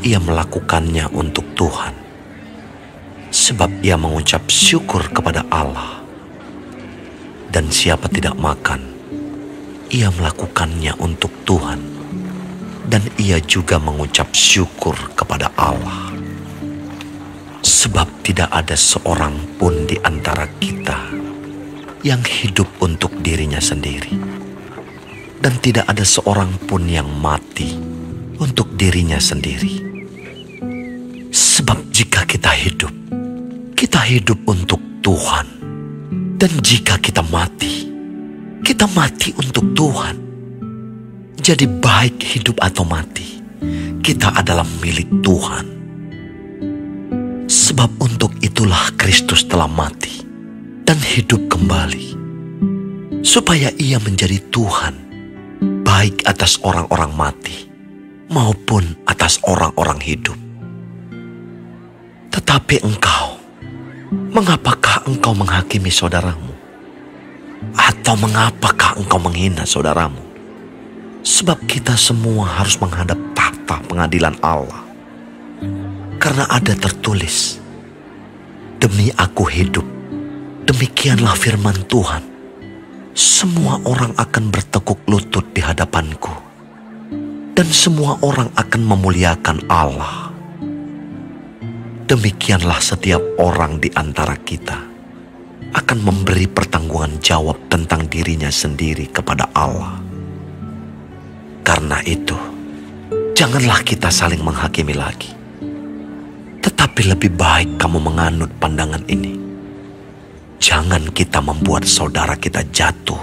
ia melakukannya untuk Tuhan, sebab ia mengucap syukur kepada Allah. Dan siapa tidak makan, ia melakukannya untuk Tuhan, dan ia juga mengucap syukur kepada Allah. Sebab tidak ada seorang pun di antara kita yang hidup untuk dirinya sendiri, dan tidak ada seorang pun yang mati untuk dirinya sendiri. Sebab jika kita hidup untuk Tuhan. Dan jika kita mati untuk Tuhan. Jadi baik hidup atau mati, kita adalah milik Tuhan. Sebab untuk itulah Kristus telah mati dan hidup kembali, supaya ia menjadi Tuhan, baik atas orang-orang mati maupun atas orang-orang hidup. Tetapi engkau, mengapakah engkau menghakimi saudaramu? Atau mengapakah engkau menghina saudaramu? Sebab kita semua harus menghadap tahta pengadilan Allah. Karena ada tertulis, demi aku hidup, demikianlah firman Tuhan, semua orang akan bertekuk lutut di hadapanku, dan semua orang akan memuliakan Allah. Demikianlah setiap orang di antara kita akan memberi pertanggungan jawab tentang dirinya sendiri kepada Allah. Karena itu, janganlah kita saling menghakimi lagi. Tetapi lebih baik kamu menganut pandangan ini. Jangan kita membuat saudara kita jatuh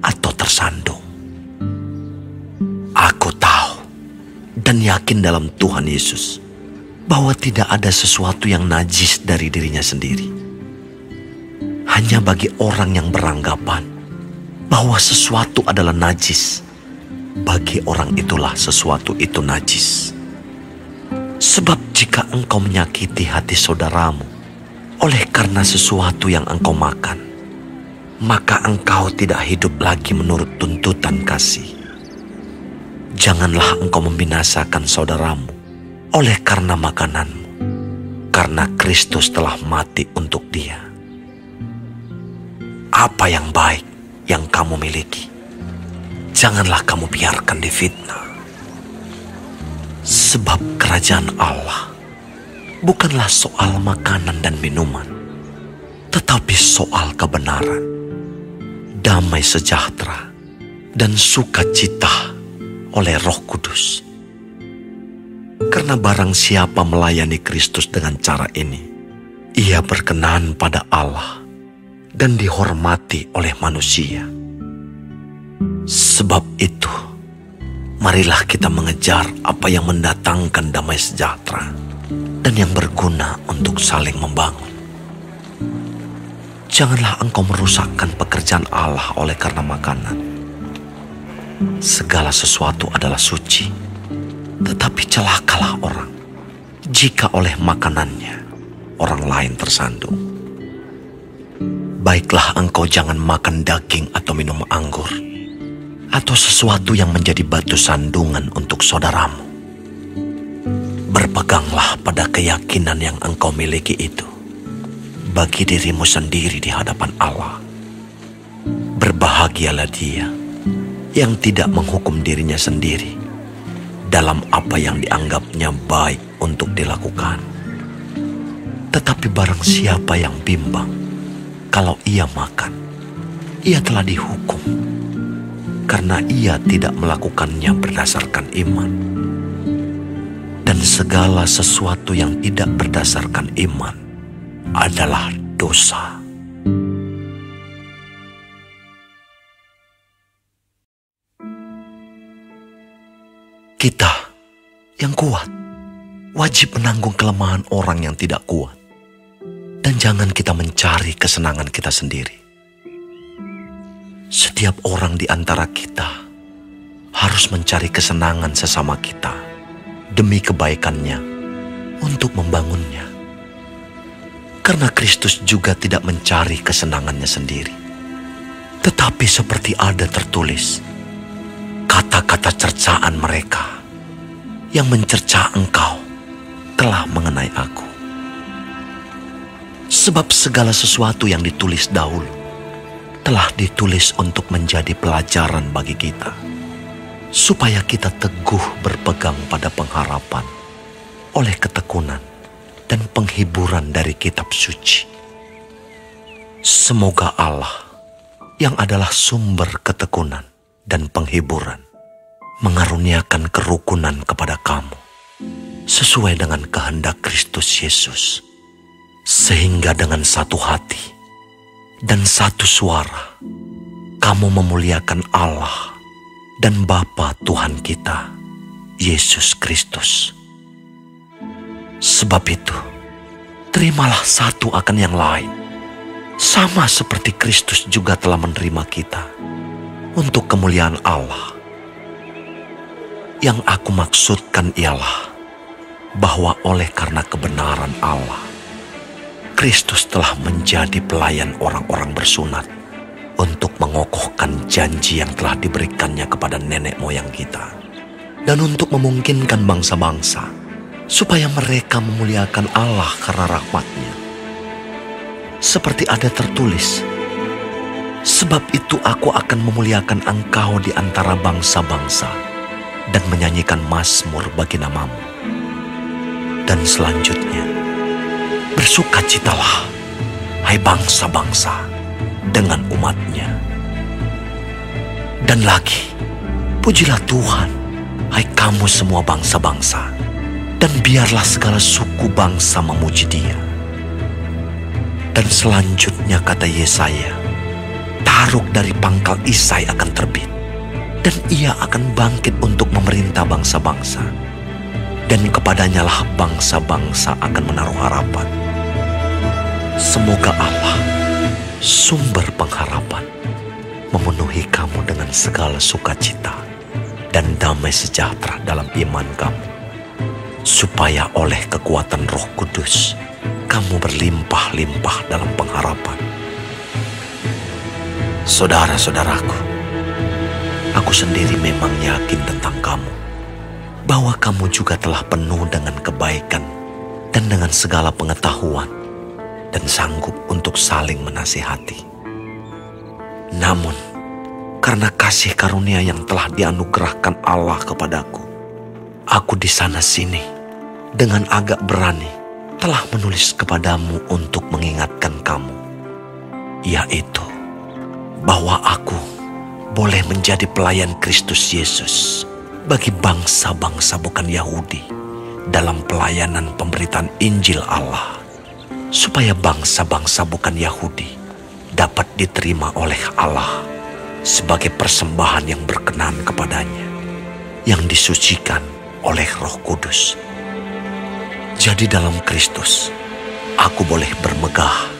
atau tersandung. Aku tahu dan yakin dalam Tuhan Yesus bahwa tidak ada sesuatu yang najis dari dirinya sendiri. Hanya bagi orang yang beranggapan bahwa sesuatu adalah najis, bagi orang itulah sesuatu itu najis. Sebab jika engkau menyakiti hati saudaramu oleh karena sesuatu yang engkau makan, maka engkau tidak hidup lagi menurut tuntutan kasih. Janganlah engkau membinasakan saudaramu oleh karena makananmu, karena Kristus telah mati untuk dia. Apa yang baik yang kamu miliki, janganlah kamu biarkan difitnah. Sebab kerajaan Allah bukanlah soal makanan dan minuman, tetapi soal kebenaran, damai sejahtera, dan sukacita oleh Roh Kudus. Karena barang siapa melayani Kristus dengan cara ini, ia berkenan pada Allah dan dihormati oleh manusia. Sebab itu, marilah kita mengejar apa yang mendatangkan damai sejahtera dan yang berguna untuk saling membangun. Janganlah engkau merusakkan pekerjaan Allah oleh karena makanan. Segala sesuatu adalah suci, tetapi celakalah orang jika oleh makanannya orang lain tersandung. Baiklah engkau jangan makan daging atau minum anggur, atau sesuatu yang menjadi batu sandungan untuk saudaramu. Berpeganglah pada keyakinan yang engkau miliki itu bagi dirimu sendiri di hadapan Allah. Berbahagialah dia yang tidak menghukum dirinya sendiri dalam apa yang dianggapnya baik untuk dilakukan. Tetapi barang siapa yang bimbang kalau ia makan, ia telah dihukum, karena ia tidak melakukannya berdasarkan iman. Dan segala sesuatu yang tidak berdasarkan iman adalah dosa. Kita yang kuat wajib menanggung kelemahan orang yang tidak kuat. Dan jangan kita mencari kesenangan kita sendiri. Setiap orang di antara kita harus mencari kesenangan sesama kita demi kebaikannya untuk membangunnya. Karena Kristus juga tidak mencari kesenangannya sendiri. Tetapi seperti ada tertulis, kata-kata cercaan mereka yang mencerca engkau telah mengenai aku. Sebab segala sesuatu yang ditulis dahulu telah ditulis untuk menjadi pelajaran bagi kita, supaya kita teguh berpegang pada pengharapan oleh ketekunan dan penghiburan dari kitab suci. Semoga Allah yang adalah sumber ketekunan dan penghiburan mengaruniakan kerukunan kepada kamu sesuai dengan kehendak Kristus Yesus, sehingga dengan satu hati dan satu suara kamu memuliakan Allah dan Bapa Tuhan kita, Yesus Kristus. Sebab itu, terimalah satu akan yang lain, sama seperti Kristus juga telah menerima kita untuk kemuliaan Allah. Yang aku maksudkan ialah bahwa oleh karena kebenaran Allah, Kristus telah menjadi pelayan orang-orang bersunat untuk mengokohkan janji yang telah diberikannya kepada nenek moyang kita, dan untuk memungkinkan bangsa-bangsa supaya mereka memuliakan Allah karena rahmat-Nya. Seperti ada tertulis, sebab itu aku akan memuliakan engkau di antara bangsa-bangsa dan menyanyikan mazmur bagi namamu. Dan selanjutnya, bersukacitalah, hai bangsa-bangsa, dengan umat-Nya. Dan lagi, pujilah Tuhan, hai kamu semua bangsa-bangsa, dan biarlah segala suku bangsa memuji Dia. Dan selanjutnya kata Yesaya, Taruk dari pangkal Isai akan terbit, dan Ia akan bangkit untuk memerintah bangsa-bangsa, dan kepadanya lah bangsa-bangsa akan menaruh harapan. Semoga Allah, sumber pengharapan, memenuhi kamu dengan segala sukacita dan damai sejahtera dalam iman kamu, supaya oleh kekuatan Roh Kudus kamu berlimpah-limpah dalam pengharapan. Saudara-saudaraku, aku sendiri memang yakin tentang kamu, bahwa kamu juga telah penuh dengan kebaikan dan dengan segala pengetahuan, dan sanggup untuk saling menasihati. Namun, karena kasih karunia yang telah dianugerahkan Allah kepadaku, aku di sana-sini dengan agak berani telah menulis kepadamu untuk mengingatkan kamu, yaitu bahwa aku boleh menjadi pelayan Kristus Yesus bagi bangsa-bangsa bukan Yahudi dalam pelayanan pemberitaan Injil Allah, supaya bangsa-bangsa bukan Yahudi dapat diterima oleh Allah sebagai persembahan yang berkenan kepadanya, yang disucikan oleh Roh Kudus. Jadi dalam Kristus, aku boleh bermegah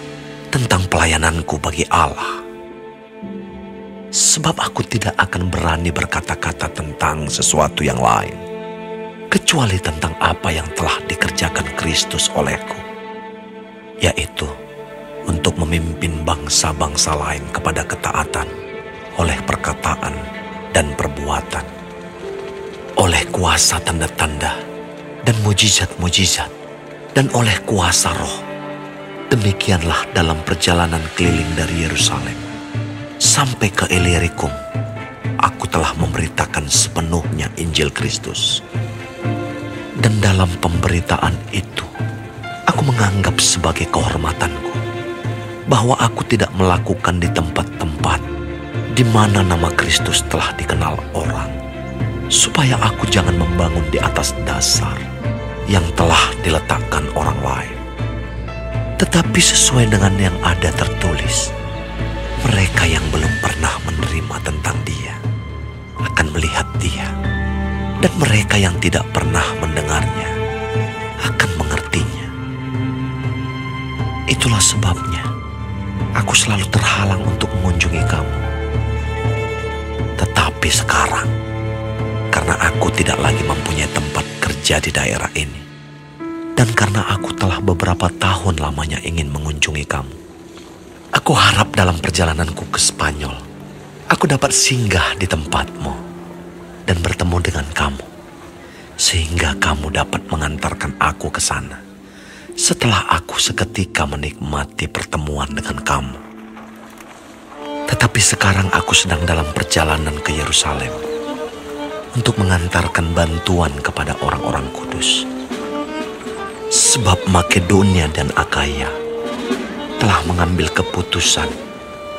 tentang pelayananku bagi Allah. Sebab aku tidak akan berani berkata-kata tentang sesuatu yang lain, kecuali tentang apa yang telah dikerjakan Kristus olehku, yaitu untuk memimpin bangsa-bangsa lain kepada ketaatan oleh perkataan dan perbuatan, oleh kuasa tanda-tanda dan mujizat-mujizat, dan oleh kuasa Roh. Demikianlah dalam perjalanan keliling dari Yerusalem sampai ke Illyricum, aku telah memberitakan sepenuhnya Injil Kristus. Dan dalam pemberitaan itu, aku menganggap sebagai kehormatanku bahwa aku tidak melakukan di tempat-tempat di mana nama Kristus telah dikenal orang, supaya aku jangan membangun di atas dasar yang telah diletakkan orang lain. Tetapi sesuai dengan yang ada tertulis, mereka yang belum pernah menerima tentang Dia akan melihat Dia, dan mereka yang tidak pernah mendengarnya akan mengertinya. Itu Itulah sebabnya aku selalu terhalang untuk mengunjungi kamu. Tetapi sekarang, karena aku tidak lagi mempunyai tempat kerja di daerah ini, dan karena aku telah beberapa tahun lamanya ingin mengunjungi kamu, aku harap dalam perjalananku ke Spanyol, aku dapat singgah di tempatmu dan bertemu dengan kamu, sehingga kamu dapat mengantarkan aku ke sana setelah aku seketika menikmati pertemuan dengan kamu. Tetapi sekarang aku sedang dalam perjalanan ke Yerusalem untuk mengantarkan bantuan kepada orang-orang kudus. Sebab Makedonia dan Akaya telah mengambil keputusan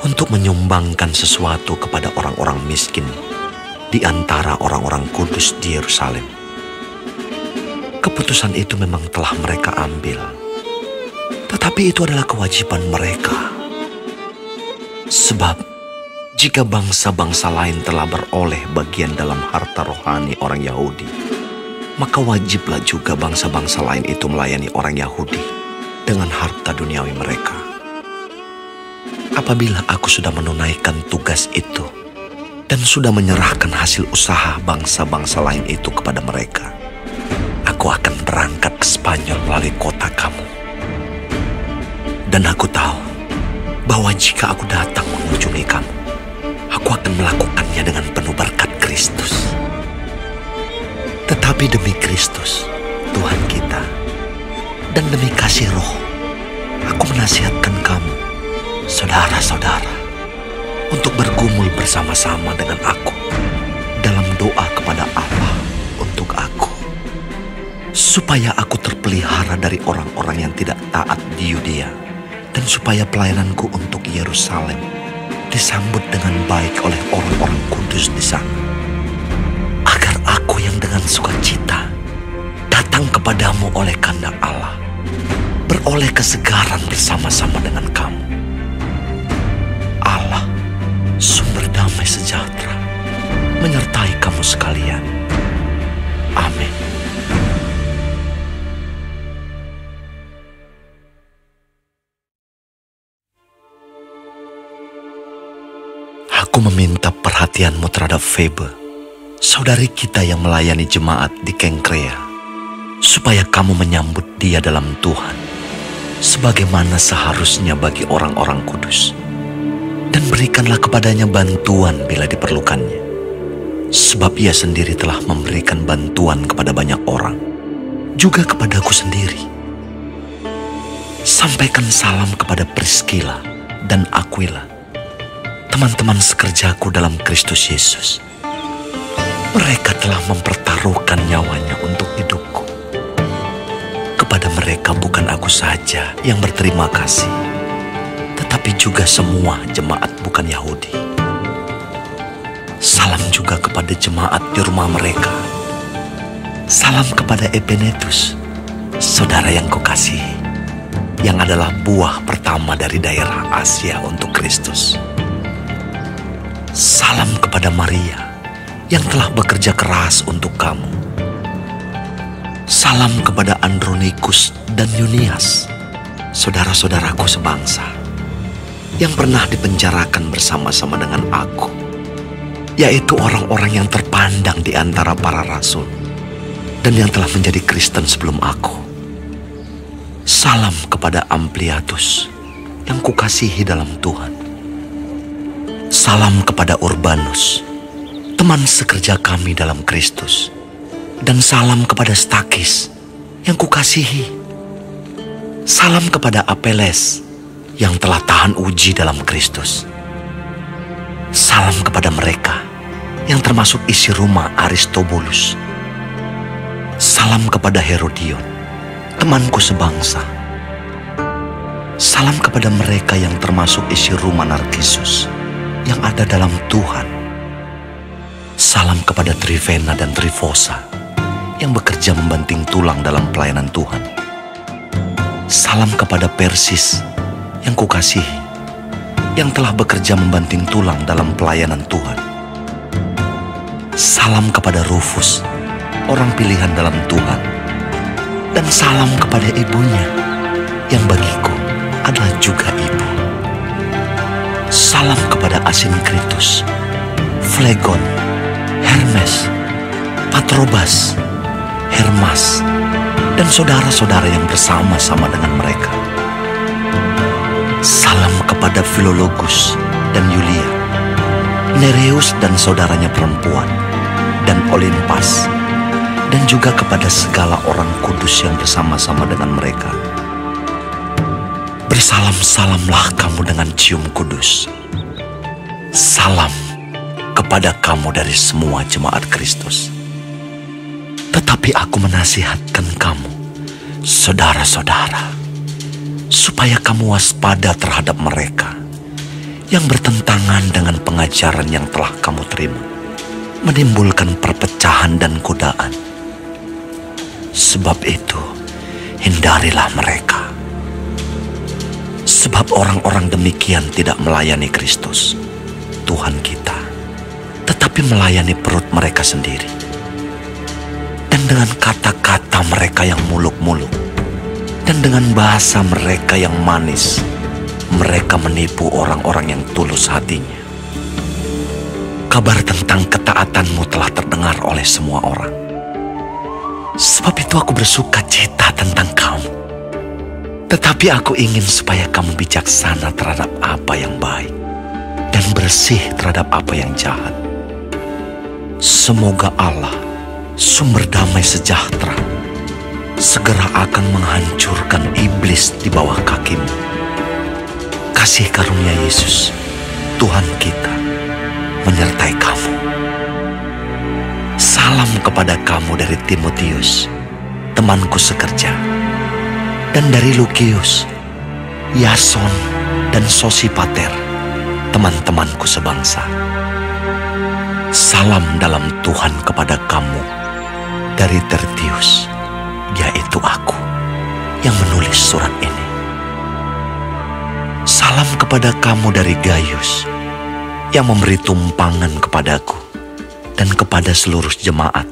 untuk menyumbangkan sesuatu kepada orang-orang miskin di antara orang-orang kudus di Yerusalem. Keputusan itu memang telah mereka ambil, tetapi itu adalah kewajiban mereka. Sebab jika bangsa-bangsa lain telah beroleh bagian dalam harta rohani orang Yahudi, maka wajiblah juga bangsa-bangsa lain itu melayani orang Yahudi dengan harta duniawi mereka. Apabila aku sudah menunaikan tugas itu dan sudah menyerahkan hasil usaha bangsa-bangsa lain itu kepada mereka, aku akan berangkat ke Spanyol melalui kota kamu. Dan aku tahu bahwa jika aku datang mengunjungi kamu, aku akan melakukannya dengan penuh berkat Kristus. Tetapi demi Kristus, Tuhan kita, dan demi kasih Roh, aku menasihatkan kamu, saudara-saudara, untuk bergumul bersama-sama dengan aku dalam doa kepada Allah untuk aku, supaya aku terpelihara dari orang-orang yang tidak taat di Yudea, dan supaya pelayananku untuk Yerusalem disambut dengan baik oleh orang-orang kudus di sana, agar aku yang dengan sukacita datang kepadamu oleh kehendak Allah, beroleh kesegaran bersama-sama dengan kamu. Allah, sumber damai sejahtera, menyertai kamu sekalian. Amin. Aku meminta perhatianmu terhadap Febe, saudari kita yang melayani jemaat di Kengkrea, supaya kamu menyambut dia dalam Tuhan, sebagaimana seharusnya bagi orang-orang kudus. Dan berikanlah kepadanya bantuan bila diperlukannya, sebab ia sendiri telah memberikan bantuan kepada banyak orang, juga kepadaku sendiri. Sampaikan salam kepada Priscilla dan Aquila, teman-teman sekerjaku dalam Kristus Yesus. Mereka telah mempertaruhkan nyawanya untuk hidupku. Kepada mereka bukan aku saja yang berterima kasih, tetapi juga semua jemaat bukan Yahudi. Salam juga kepada jemaat di rumah mereka. Salam kepada Epenetus, saudara yang kukasihi, yang adalah buah pertama dari daerah Asia untuk Kristus. Salam kepada Maria yang telah bekerja keras untuk kamu. Salam kepada Andronikus dan Yunias, saudara-saudaraku sebangsa, yang pernah dipenjarakan bersama-sama dengan aku, yaitu orang-orang yang terpandang di antara para rasul dan yang telah menjadi Kristen sebelum aku. Salam kepada Ampliatus yang kukasihi dalam Tuhan. Salam kepada Urbanus, teman sekerja kami dalam Kristus. Dan salam kepada Stakis yang kukasihi. Salam kepada Apeles yang telah tahan uji dalam Kristus. Salam kepada mereka yang termasuk isi rumah Aristobulus. Salam kepada Herodion, temanku sebangsa. Salam kepada mereka yang termasuk isi rumah Narkisus yang ada dalam Tuhan. Salam kepada Trivena dan Trifosa yang bekerja membanting tulang dalam pelayanan Tuhan. Salam kepada Persis yang kukasihi, yang telah bekerja membanting tulang dalam pelayanan Tuhan. Salam kepada Rufus, orang pilihan dalam Tuhan. Dan salam kepada ibunya, yang bagiku adalah juga ibu. Salam kepada Asinkritus, Flegon, Hermes, Patrobas, Hermas, dan saudara-saudara yang bersama-sama dengan mereka. Salam kepada Filologus dan Yulia, Nereus dan saudaranya perempuan, dan Olimpas, dan juga kepada segala orang kudus yang bersama-sama dengan mereka. Bersalam-salamlah kamu dengan cium kudus. Salam kepada kamu dari semua jemaat Kristus. Tetapi aku menasihatkan kamu, saudara-saudara, supaya kamu waspada terhadap mereka yang bertentangan dengan pengajaran yang telah kamu terima, menimbulkan perpecahan dan godaan. Sebab itu, hindarilah mereka. Sebab orang-orang demikian tidak melayani Kristus, Tuhan kita, tetapi melayani perut mereka sendiri. Dan dengan kata-kata mereka yang muluk-muluk, dan dengan bahasa mereka yang manis, mereka menipu orang-orang yang tulus hatinya. Kabar tentang ketaatanmu telah terdengar oleh semua orang. Sebab itu aku bersuka cita tentang kamu. Tetapi aku ingin supaya kamu bijaksana terhadap apa yang baik dan bersih terhadap apa yang jahat. Semoga Allah, sumber damai sejahtera, segera akan menghancurkan iblis di bawah kakimu. Kasih karunia Yesus, Tuhan kita, menyertai kamu. Salam kepada kamu dari Timotius, temanku sekerja, dan dari Lukius, Yason, dan Sosipater, teman-temanku sebangsa. Salam dalam Tuhan kepada kamu dari Tertius, yaitu aku yang menulis surat ini. Salam kepada kamu dari Gaius, yang memberi tumpangan kepadaku dan kepada seluruh jemaat.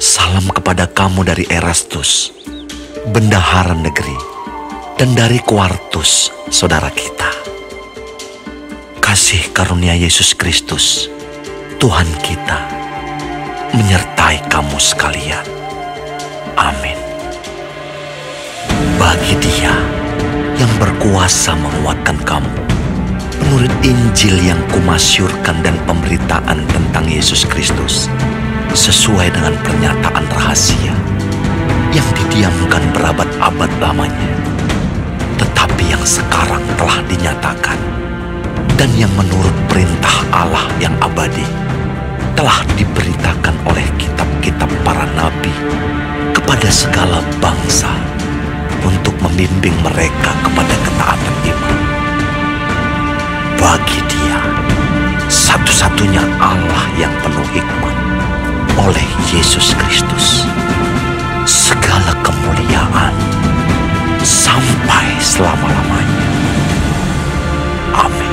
Salam kepada kamu dari Erastus, bendahara negeri, dan dari Quartus, saudara kita. Kasih karunia Yesus Kristus, Tuhan kita, menyertai kamu sekalian. Amin. Bagi Dia yang berkuasa menguatkan kamu, menurut Injil yang kumasyurkan dan pemberitaan tentang Yesus Kristus, sesuai dengan pernyataan rahasia yang didiamkan berabad-abad lamanya, tetapi yang sekarang telah dinyatakan, dan yang menurut perintah Allah yang abadi telah diberitakan oleh kitab-kitab para nabi kepada segala bangsa untuk membimbing mereka kepada ketaatan iman. Bagi Dia, satu-satunya Allah yang penuh hikmat, oleh Yesus Kristus, segala kemuliaan sampai selama-lamanya. Amin.